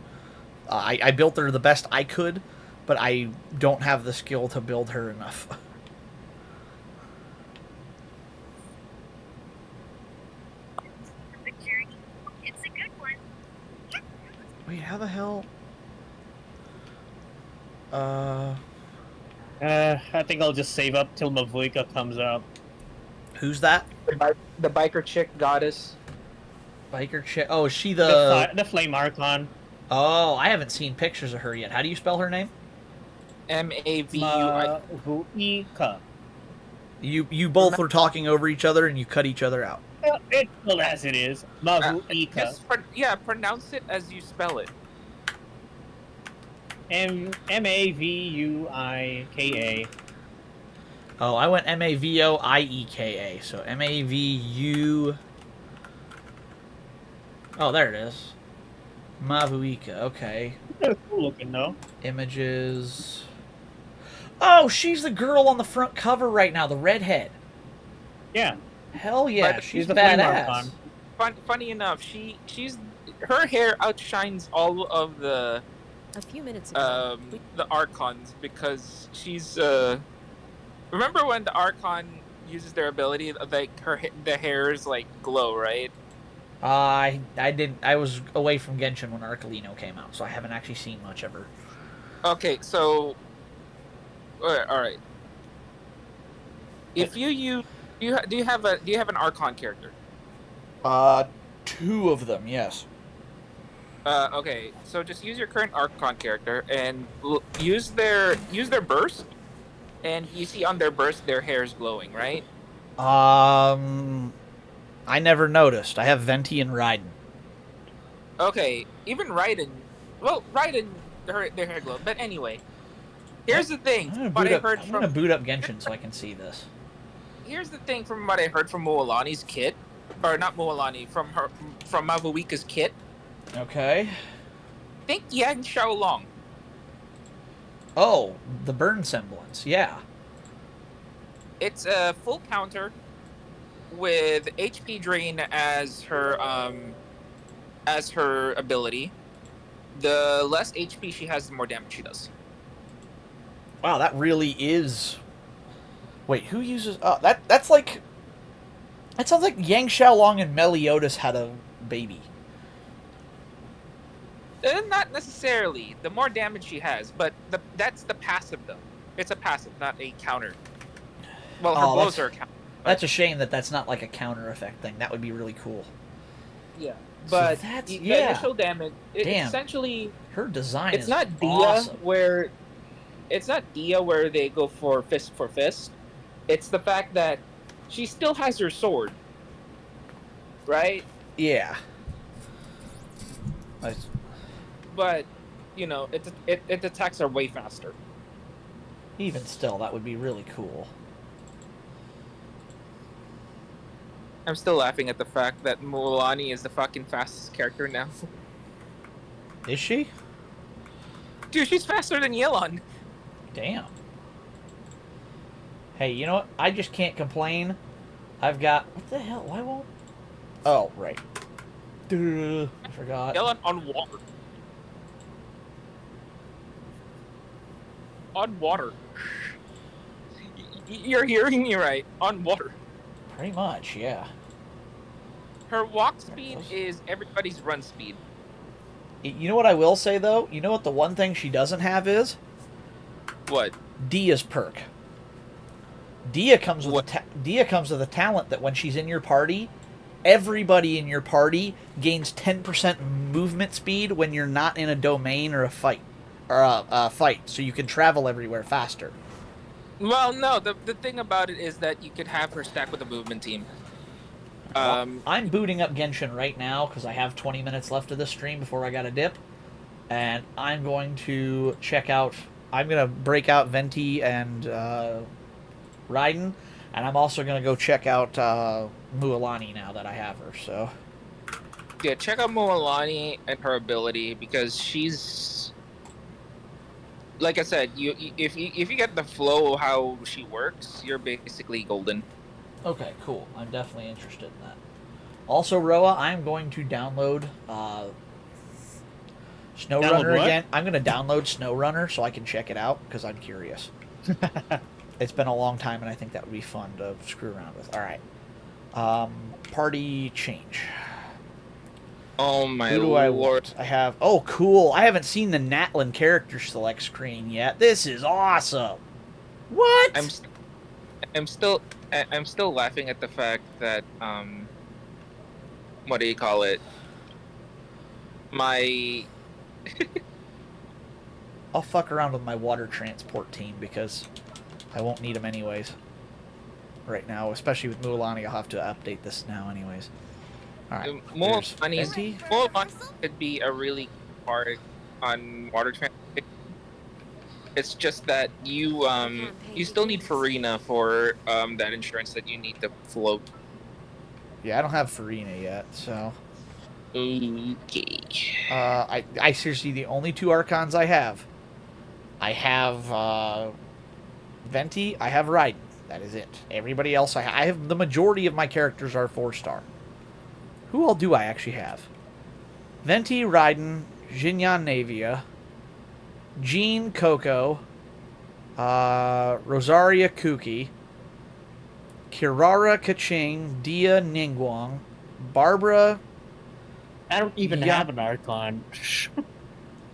I built her the best I could, but I don't have the skill to build her enough. It's a good one. Wait, how the hell? I think I'll just save up till Mavuika comes out. Who's that? The biker chick goddess. Biker chick. Oh, is she the Flame Archon? Oh, I haven't seen pictures of her yet. How do you spell her name? Mavuika. You both were talking over each other and you cut each other out. It's spelled as it is. Mavuika. Pronounce it as you spell it. Mavuika. Oh, I went Mavoieka, so Mavu. Oh, there it is. Mavuika, okay. That's cool looking though. Images. Oh, she's the girl on the front cover right now, the redhead. Yeah. Hell yeah, But she's the flame badass. archon. Funny enough, her hair outshines all of the A few minutes ago, the Archons because she's remember when the Archon uses their ability, like the hairs like glow, right? I didn't. I was away from Genshin when Arcolino came out, so I haven't actually seen much of her. Okay, so all right. If do you have an Archon character? 2 of them, yes. Okay, so just use your current Archon character and use their burst, and you see on their burst their hair is glowing, right? I never noticed. I have Venti and Raiden. Okay, even Raiden. Well, Raiden, their hair glow. But anyway, here's the thing. I'm gonna boot up Genshin so I can see this. Here's the thing from what I heard from Mualani's kit, or not Mualani, from Mavuika's kit. Okay. Think Yang Xiaolong. Oh, the burn semblance. Yeah. It's a full counter with HP drain as her ability. The less HP she has, the more damage she does. Wow, that really is. Wait, who uses? That's like. That sounds like Yang Xiaolong and Meliodas had a baby. Not necessarily. The more damage she has, but that's the passive though. It's a passive, not a counter. Well, her blows are a counter. That's a shame that that's not like a counter effect thing. That would be really cool. Yeah, So but that's the yeah. initial damage. Damn. Essentially, Her design it's is not Dia awesome. where. It's not Dia where they go for fist. It's the fact that she still has her sword, right? Yeah. But you know, it attacks her way faster. Even still, that would be really cool. I'm still laughing at the fact that Mualani is the fucking fastest character now. Is she? Dude, she's faster than Yelan. Damn. Hey, you know what? I just can't complain. I've got... What the hell? Why won't... Oh, right. Duh, I forgot. Yelan on water. On water. You're hearing me right. On water. Pretty much, yeah. Her walk speed is everybody's run speed. You know what I will say, though? You know what the one thing she doesn't have is? What? Dia's perk. Dia comes with a talent that when she's in your party, everybody in your party gains 10% movement speed when you're not in a domain or a fight. So you can travel everywhere faster. Well, no, the thing about it is that you could have her stack with a movement team. I'm booting up Genshin right now because I have 20 minutes left of this stream before I got a dip. And I'm going to check out... I'm going to break out Venti and Raiden. And I'm also going to go check out Mualani now that I have her, so... Yeah, check out Mualani and her ability because she's... Like I said, if you get the flow of how she works, you're basically golden. Okay, cool. I'm definitely interested in that. Also, Roa, I'm going to download SnowRunner again. I'm going to download SnowRunner so I can check it out because I'm curious. It's been a long time, and I think that would be fun to screw around with. All right. Party change. Oh my Who do I want? I have... Oh, cool. I haven't seen the Natlin character select screen yet. This is awesome. What? I'm still laughing at the fact that what do you call it? I'll fuck around with my water transport team because I won't need them anyways. right now, especially with Mulan. I'll have to update this now, anyways. All right. there's Venti. Mulan could be a really hard on water transportation. It's just that you still need Farina for that insurance that you need to float. Yeah, I don't have Farina yet, so. Okay. I seriously, the only 2 Archons I have Venti, I have Raiden. That is it. Everybody else, I have the majority of my characters are 4-star. Who all do I actually have? Venti, Raiden, Jinyan Navia, Jean Coco, Rosaria Kuki, Kirara Kaching, Dia Ningguang, Barbara. I don't even have an Archon.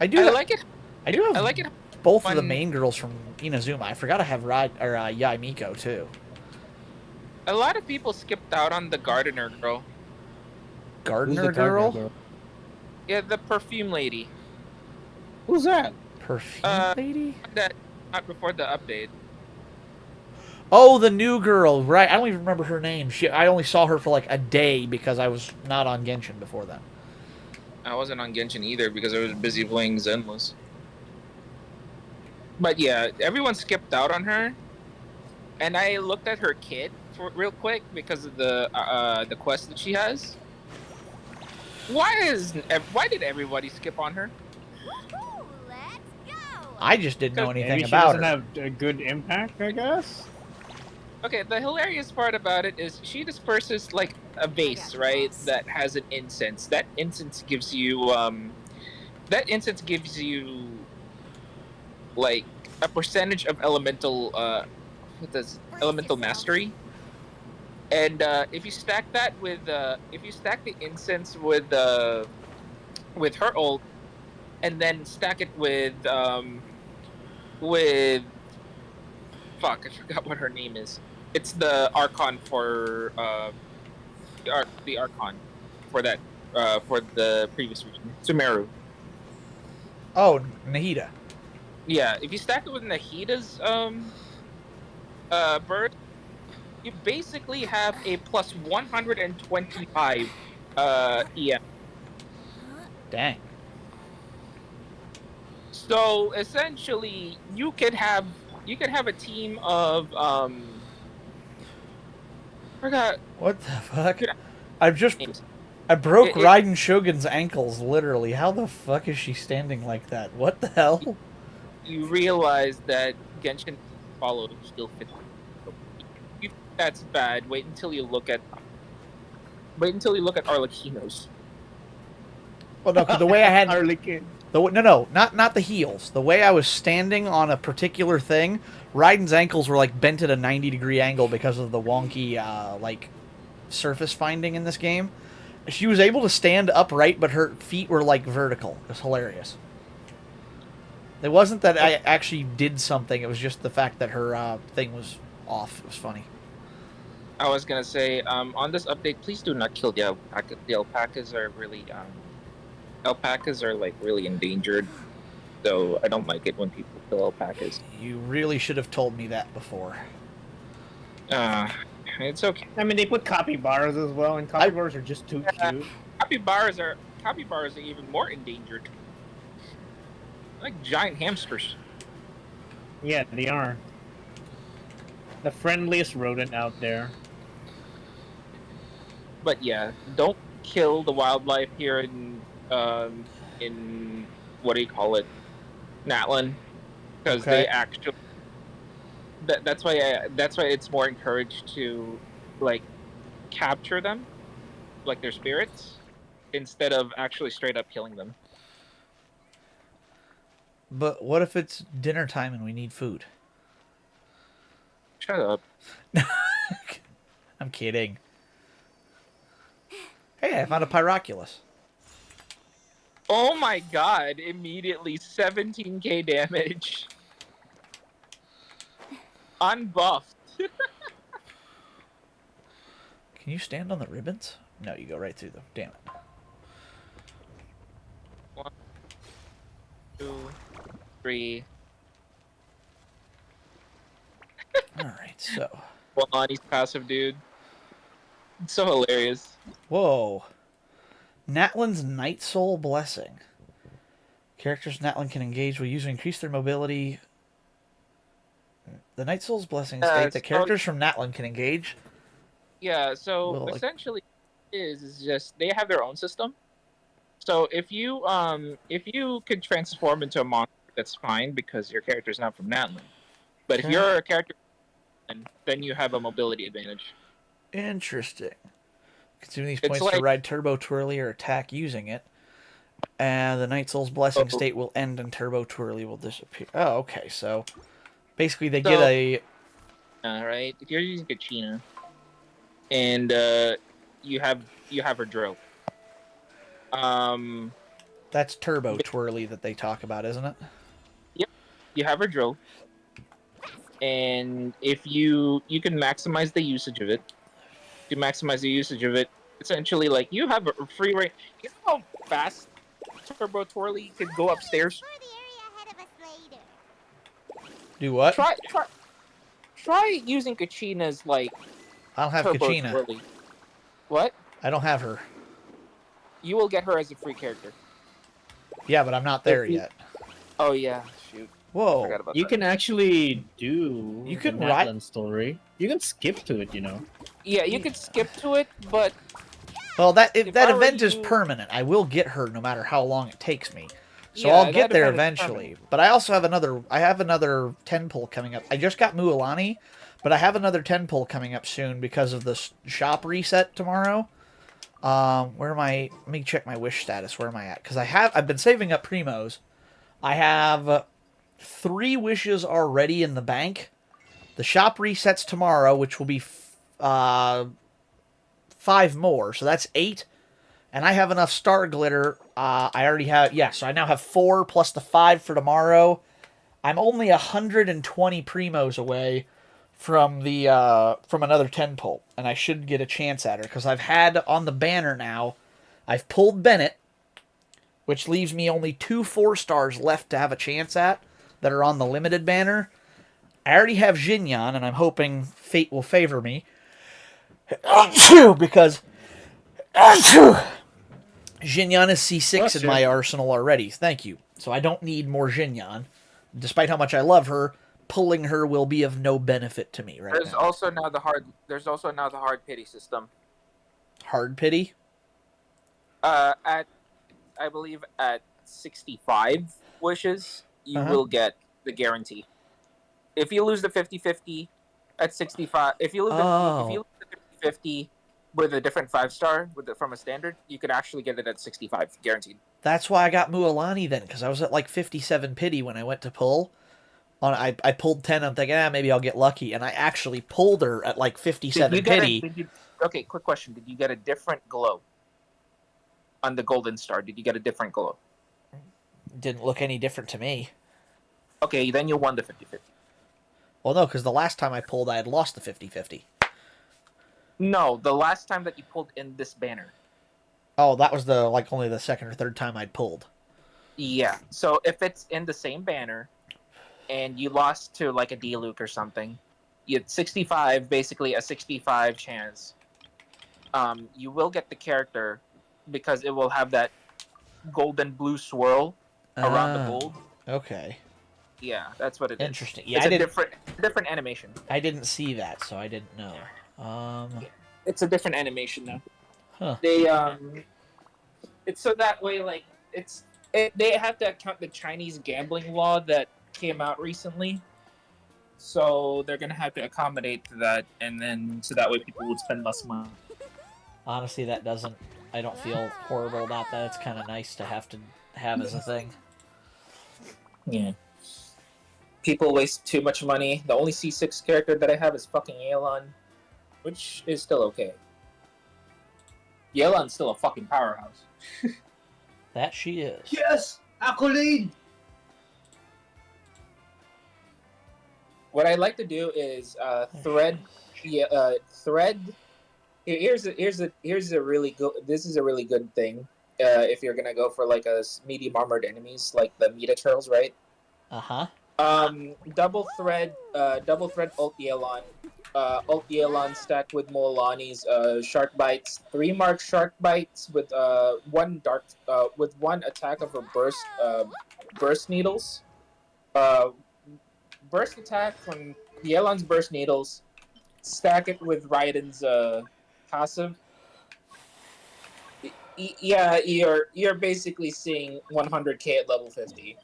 I do. I like it. I do have. I like it. Both of the main girls from Inazuma. I forgot I have Yai Miko too. A lot of people skipped out on the gardener girl. Gardener girl? Yeah, the perfume lady. Who's that? Perfume lady? That not before the update. Oh, the new girl, right? I don't even remember her name. I only saw her for like a day because I was not on Genshin before then. I wasn't on Genshin either because I was busy playing Zenless. But yeah, everyone skipped out on her, and I looked at her kit for real quick because of the quest that she has. Why did everybody skip on her? I just didn't know anything maybe about she her. doesn't have a good impact, I guess. Okay, the hilarious part about it is she disperses like a vase, right? That has an incense. That incense gives you like a percentage of elemental elemental mastery. And if you stack that with if you stack the incense with her ult, and then stack it with fuck, I forgot what her name is. It's the Archon for the Archon for that for the previous region, Sumeru. Oh, Nahida. Yeah, if you stack it with Nahida's bird, you basically have a plus 125 EM. Dang. So essentially, you could have a team of forgot what the fuck. I broke Raiden Shogun's ankles literally. How the fuck is she standing like that? What the hell? You realize that Genshin followed skill 50. If that's bad, wait until you look at Arlecchino's. Well, no, 'cause the way I had Arlequin. Not the heels. The way I was standing on a particular thing, Raiden's ankles were like bent at a 90-degree angle because of the wonky like surface finding in this game. She was able to stand upright, but her feet were like vertical. It was hilarious. It wasn't that I actually did something. It was just the fact that her thing was off. It was funny. I was gonna say, on this update, please do not kill the alpaca. The alpacas are really like really endangered. So I don't like it when people kill alpacas. You really should have told me that before. It's okay. I mean, they put capybaras as well, and capybaras are just too cute. Capybaras are even more endangered. Like giant hamsters. Yeah, they are. The friendliest rodent out there. But yeah, don't kill the wildlife here in what do you call it, Natlan, because Okay. they actually. That's why it's more encouraged to like capture them, like their spirits, instead of actually straight up killing them. But what if it's dinner time and we need food? Shut up. I'm kidding. Hey, I found a Pyroculus. Oh my god, immediately 17k damage. Unbuffed. Can you stand on the ribbons? No, you go right through them. Damn it. 1, 2, 3. Alright, so. Mualani's passive, dude. It's so hilarious. Whoa. Natlan's Night Soul Blessing. Characters Natlan can engage will use to increase their mobility. The Night Soul's Blessing state that characters from Natlan can engage. Yeah, so Well, like- essentially, is just they have their own system. So if you could transform into a monster, that's fine because your character's not from Natlan. But if Okay. you're a character, then you have a mobility advantage. Interesting. Consume these It's points to like- ride Turbo Twirly or attack using it. And the Night Soul's Blessing state will end and Turbo Twirly will disappear. Oh, okay. So basically they get So- a... Right? If you're using Kachina, and you have her drill. That's Turbo Twirly that they talk about, isn't it? Yep, you have her drill, and if you can maximize the usage of it. To maximize the usage of it, essentially, like you have a free range. You know how fast Turbo Twirly could go upstairs? Do what? Try using Kachina's like. I don't have Turbo Kachina. Twirly. What? I don't have her. You will get her as a free character. Yeah, but I'm not there yet. Oh yeah, shoot. Whoa. Forgot about You that. can actually do You the can write- Natlan story. You can skip to it, you know. Yeah, you could skip to it, but Well, that if If that I were event is you- permanent, I will get her no matter how long it takes me. So Yeah, I'll that get there event is eventually. permanent. But I also have another 10 pull coming up. I just got Mualani, but I have another 10 pull coming up soon because of the shop reset tomorrow. Where am I? Let me check my wish status. Where am I at? Because I've been saving up primos. I have 3 wishes already in the bank. The shop resets tomorrow, which will be 5 more, so that's 8. And I have enough star glitter. I already have, so I now have 4 plus the 5 for tomorrow. I'm only 120 primos away from from another 10 pull, and I should get a chance at her because I've had on the banner now. I've pulled Bennett, which leaves me only 2 4-stars left to have a chance at that are on the limited banner. I already have Jinyan, and I'm hoping fate will favor me. Because Jinyan is C6 Bless in you. my arsenal already. Thank you. So I don't need more Jinyan. Despite how much I love her, pulling her will be of no benefit to me right there's now. also now the hard pity system. Hard pity? At I believe at 65 wishes, you Uh-huh. will get the guarantee. If you lose the 50-50 at 65, if you lose Oh. the 50-50 with a different 5-star from a standard, you could actually get it at 65 guaranteed. That's why I got Mualani then, because I was at like 57 pity when I went to pull. I pulled 10, I'm thinking, maybe I'll get lucky. And I actually pulled her at like 57 pity. Okay, quick question. Did you get a different glow on the golden star? Did you get a different glow? Didn't look any different to me. Okay, then you won the 50-50. Well, no, because the last time I pulled, I had lost the 50-50. No, the last time that you pulled in this banner. Oh, that was only the second or third time I'd pulled. Yeah. So if it's in the same banner, and you lost to like a D-Luke or something, you had 65, basically a 65 chance. You will get the character because it will have that golden blue swirl around the gold. Okay. Yeah, that's what it is. Interesting. Yeah, it's I a didn't. different animation. I didn't see that, so I didn't know. It's a different animation now. Huh. They it's so that way like they have to account the Chinese gambling law that came out recently. So they're gonna have to accommodate to that, and then so that way people would spend less money. Honestly, that doesn't. I don't feel horrible about that. It's kind of nice to have as a thing. Yeah. People waste too much money. The only C6 character that I have is fucking Yelan, which is still okay. Yelan's still a fucking powerhouse. That she is. Yes, accolade. What I like to do is thread. Thread. Here's a really good. This is a really good thing. If you're gonna go for like a medium armored enemies like the Meta Turtles, right? Uh huh. Double thread ult Yelan Alt Yelan stacked with Molani's Shark Bites, 3 mark Shark Bites with one attack of a burst needles. Burst attack from Yelan's burst needles. Stack it with Raiden's passive. Yeah, you're basically seeing 100k at level 50.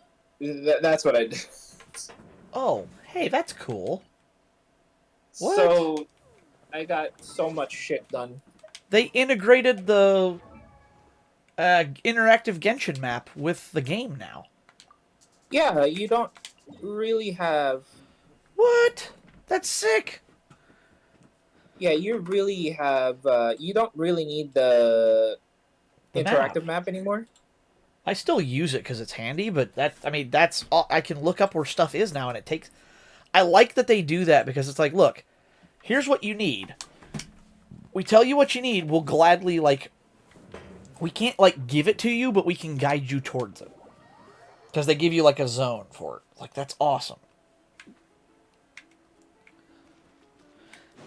That's what I did. Oh, hey, that's cool. What? So, I got so much shit done. They integrated the interactive Genshin map with the game now. Yeah, you don't really have... What? That's sick! Yeah, you really have... you don't really need the interactive map anymore. I still use it because it's handy, but that's all. I can look up where stuff is now, and it takes... I like that they do that because it's like, look, here's what you need. We tell you what you need, we'll gladly, like... We can't, like, give it to you, but we can guide you towards it. Because they give you, like, a zone for it. Like, that's awesome.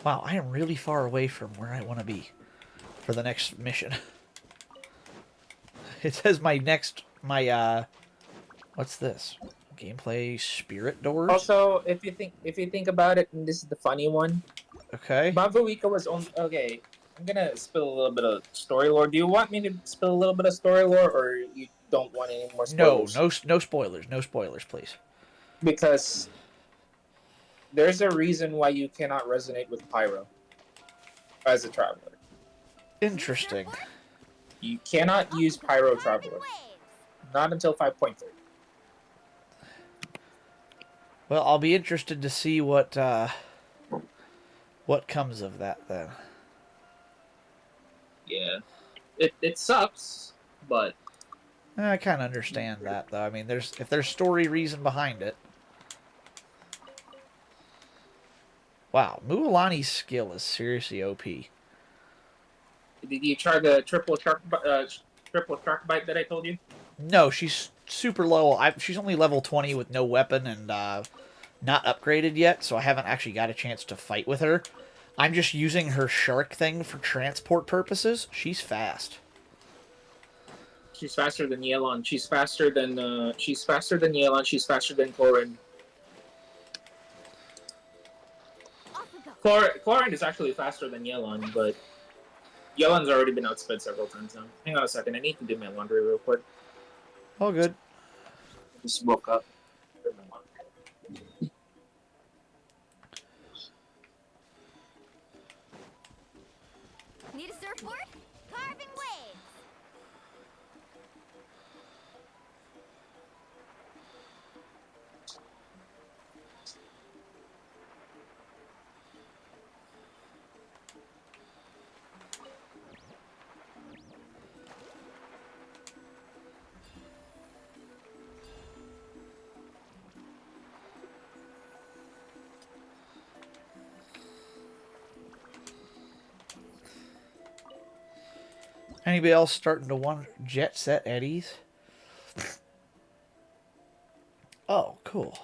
Wow, I am really far away from where I want to be for the next mission. It says what's this? Gameplay Spirit Doors? Also, if you think about it, and this is the funny one. Okay. Mavuika was on... Okay, I'm gonna spill a little bit of story lore. Do you want me to spill a little bit of story lore, or you don't want any more spoilers? No spoilers. No spoilers, please. Because there's a reason why you cannot resonate with Pyro as a traveler. Interesting. You cannot use Pyro Traveler. Not until 5.3. Well, I'll be interested to see what comes of that then. Yeah. It sucks, but... I kind of understand that, though. I mean, if there's story reason behind it. Wow, Mualani's skill is seriously OP. Did you try the triple shark bite that I told you? No, she's super low. She's only level 20 with no weapon and not upgraded yet, so I haven't actually got a chance to fight with her. I'm just using her shark thing for transport purposes. She's fast. She's faster than Yelan. She's faster than Yelan. She's faster than Corrin. Corrin is actually faster than Yelan, but Yelan's already been outsped several times now. Hang on a second, I need to do my laundry real quick. All good. Just woke up. Need a surfboard? Carving waves. Anybody else starting to want Jet Set Eddies? Oh, cool.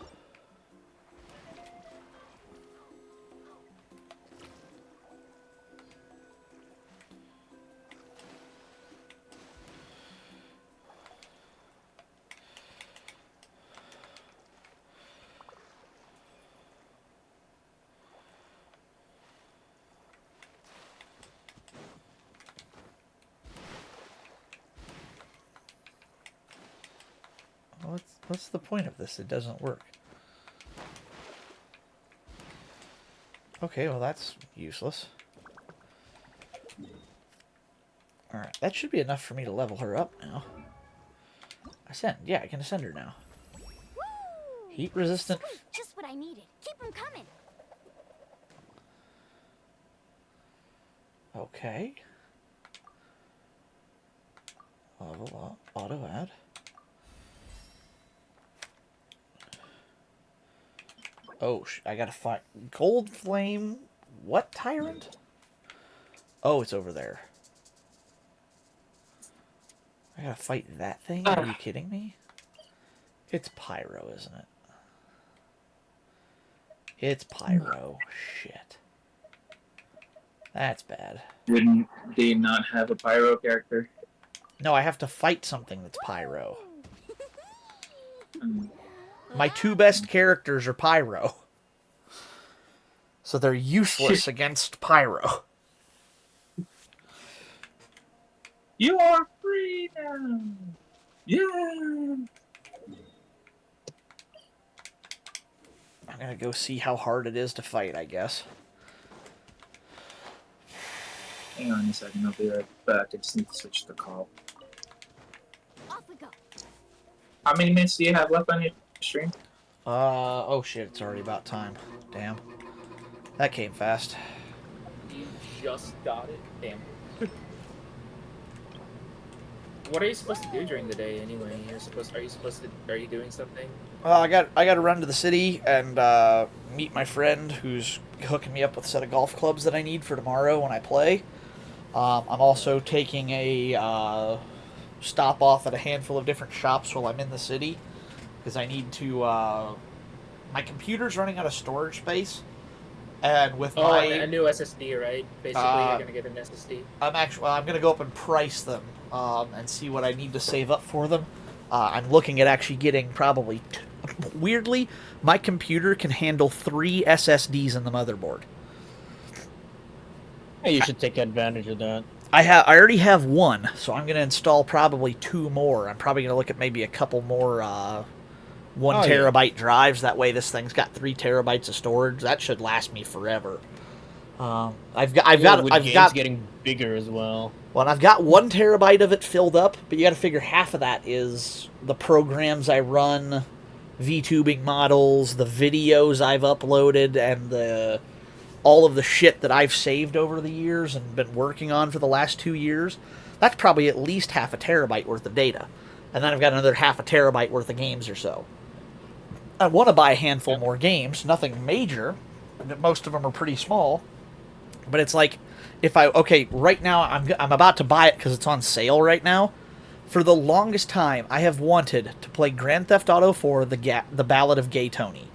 What's the point of this? It doesn't work. Okay, well that's useless. Alright, that should be enough for me to level her up now. Ascend. Yeah, I can ascend her now. Heat resistant. Sweet, just what I needed. Keep them coming. Okay. Level up. Auto add. Oh, I gotta find Gold Flame. What tyrant? Oh, it's over there. I gotta fight that thing? Are you kidding me? It's Pyro, isn't it? It's Pyro. Shit. That's bad. Didn't they not have a pyro character? No, I have to fight something that's pyro. My 2 best characters are pyro. So they're useless against pyro. You are free now! Yeah! I'm gonna go see how hard it is to fight, I guess. Hang on a second, I'll be right back. I just need to switch the call. Off we go. How many minutes do you have left on your stream? Oh shit, it's already about time. Damn. That came fast. You just got it? Damn. What are you supposed to do during the day anyway? Are you doing something? Well, I got to run to the city and meet my friend who's hooking me up with a set of golf clubs that I need for tomorrow when I play. I'm also taking a stop off at a handful of different shops while I'm in the city because I need to. My computer's running out of storage space, and with a new SSD, right? Basically, you're gonna get an SSD. I'm gonna go up and price them and see what I need to save up for them. I'm looking at actually getting probably. Weirdly, my computer can handle 3 SSDs in the motherboard. Hey, you should take advantage of that. I already have 1, so I'm going to install probably 2 more. I'm probably going to look at maybe a couple more 1 terabyte drives. That way, this thing's got 3 terabytes of storage. That should last me forever. I've got getting bigger as well. Well, and I've got 1 terabyte of it filled up, but you got to figure half of that is the programs I run, VTubing models, the videos I've uploaded, and all of the shit that I've saved over the years and been working on for the last 2 years. That's probably at least half a terabyte worth of data. And then I've got another half a terabyte worth of games or so. I want to buy a handful more games, nothing major. Most of them are pretty small. But it's like, right now I'm about to buy it because it's on sale right now. For the longest time, I have wanted to play Grand Theft Auto 4, The Ballad of Gay Tony.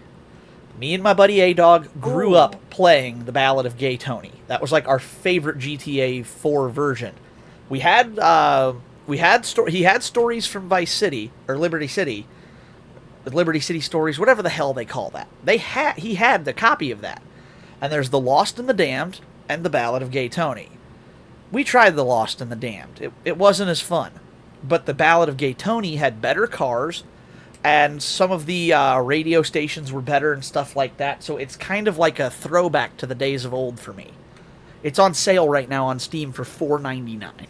Me and my buddy A-Dog grew up playing The Ballad of Gay Tony. That was like our favorite GTA 4 version. He had stories from Vice City or Liberty City, Liberty City Stories, whatever the hell they call that. He had the copy of that. And there's The Lost and the Damned and The Ballad of Gay Tony. We tried The Lost and the Damned. It wasn't as fun. But The Ballad of Gay Tony had better cars, and some of the radio stations were better and stuff like that, so it's kind of like a throwback to the days of old for me. It's on sale right now on Steam for $4.99.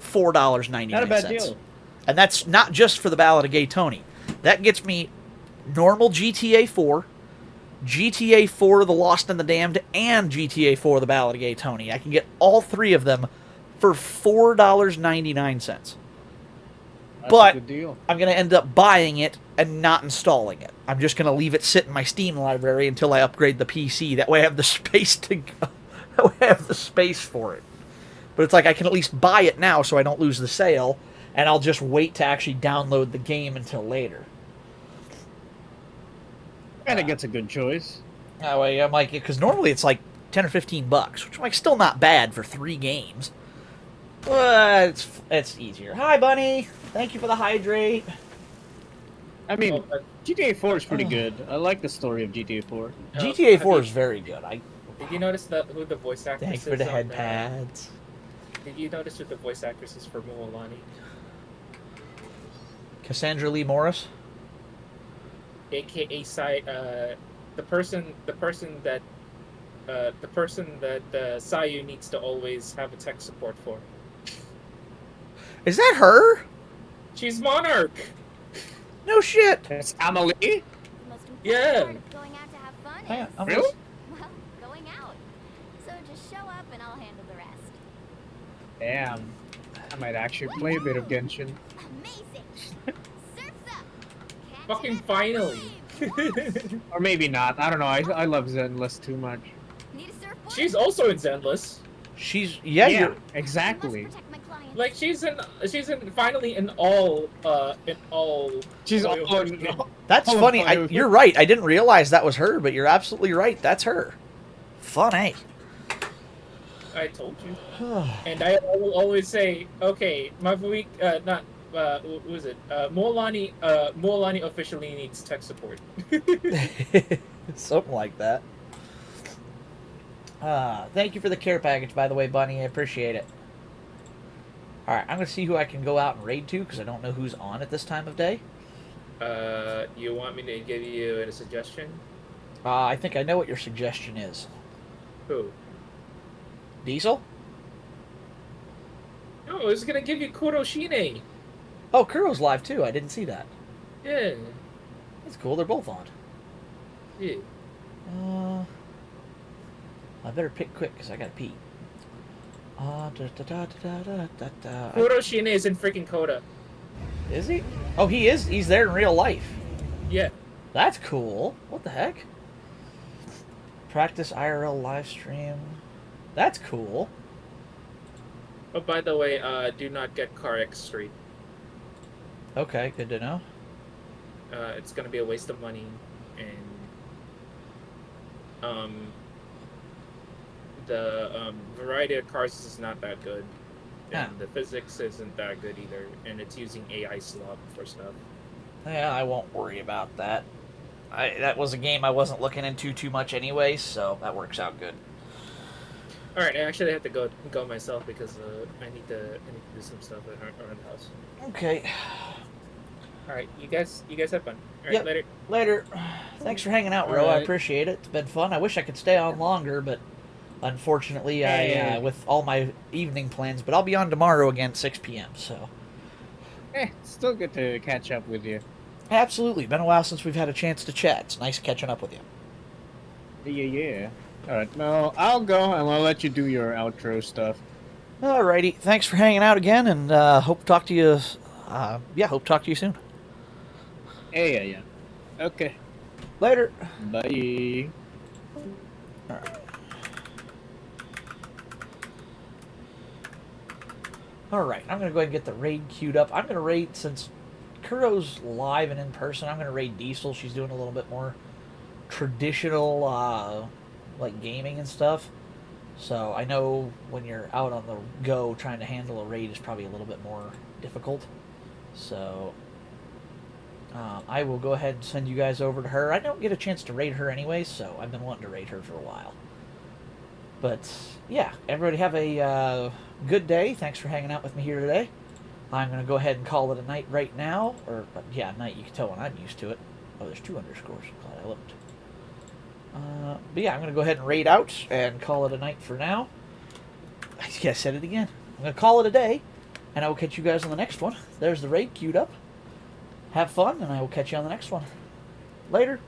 $4.99. Not a bad deal. And that's not just for The Ballad of Gay Tony. That gets me normal GTA 4, GTA 4 The Lost and the Damned, and GTA 4 The Ballad of Gay Tony. I can get all 3 of them for $4.99. But I'm going to end up buying it and not installing it. I'm just going to leave it sit in my Steam library until I upgrade the PC. That way I have the space for it. But it's like I can at least buy it now so I don't lose the sale, and I'll just wait to actually download the game until later. I think that's a good choice. That way I'm like, because normally it's like $10 or $15, which is like still not bad for 3 games. But it's easier. Hi, Bunny. Thank you for the hydrate. I mean, GTA 4 is pretty good. I like the story of GTA 4. GTA 4 is very good. Did you notice who the voice actress is? Thanks for the head pads. Did you notice who the voice actress is for Mualani? Cassandra Lee Morris? AKA the person that Sayu needs to always have a tech support for. Is that her? She's Monarch. No shit. It's Amelie? Yeah. Going out to have fun is, Really? well, going out. So just show up and I'll handle the rest. Damn. I might actually play a bit of Genshin. Amazing. Surf's up. Fucking finally. Or maybe not. I don't know. I love Zenless too much. Need a surfboard? She's also in Zenless. Yeah, exactly. Like she's finally in all. She's all. That's funny. You're right. I didn't realize that was her, but you're absolutely right. That's her. Funny. I told you. And I will always say, okay, Mavuik, not, what was it? Molani officially needs tech support. Something like that. Thank you for the care package, by the way, Bunny. I appreciate it. Alright, I'm going to see who I can go out and raid to, because I don't know who's on at this time of day. You want me to give you a suggestion? I think I know what your suggestion is. Who? Diesel? No, I was gonna give you Kuroshine. Oh, Kuro's live too. I didn't see that. Yeah. That's cool. They're both on. Yeah. I better pick quick because I gotta pee. Kuroshine is in freaking Coda. Is he? Oh, he is? He's there in real life. Yeah. That's cool. What the heck? Practice IRL live stream. That's cool. Oh, by the way, do not get Car X Street. Okay, good to know. It's gonna be a waste of money, and the variety of cars is not that good, and the physics isn't that good either, and it's using AI slop for stuff. Yeah, I won't worry about that. That was a game I wasn't looking into too much anyway, so that works out good. All right, I actually have to go myself because I need to do some stuff around the house. Okay. All right, you guys have fun. All right, Yep. later. Later. Thanks for hanging out, Ro. I appreciate it. It's been fun. I wish I could stay on longer, but unfortunately, I with all my evening plans. But I'll be on tomorrow again, 6 p.m. So. Still good to catch up with you. Absolutely. Been a while since we've had a chance to chat. It's nice catching up with you. Yeah. Alright, well, I'll go and I'll let you do your outro stuff. Alrighty. Thanks for hanging out again, and hope to talk to you. Hope to talk to you soon. Yeah. Okay. Later. Bye. Alright, I'm going to go ahead and get the raid queued up. I'm going to raid, since Kuro's live and in person, I'm going to raid Diesel. She's doing a little bit more traditional, like, gaming and stuff. So I know when you're out on the go, trying to handle a raid is probably a little bit more difficult. So I will go ahead and send you guys over to her. I don't get a chance to raid her anyway, so I've been wanting to raid her for a while. But, yeah, everybody have a good day. Thanks for hanging out with me here today. I'm going to go ahead and call it a night right now. Or, yeah, night, you can tell when I'm used to it. Oh, there's 2 underscores. Glad I looked. But yeah, I'm going to go ahead and raid out and call it a night for now. I said it again. I'm going to call it a day, and I will catch you guys on the next one. There's the raid queued up. Have fun, and I will catch you on the next one. Later.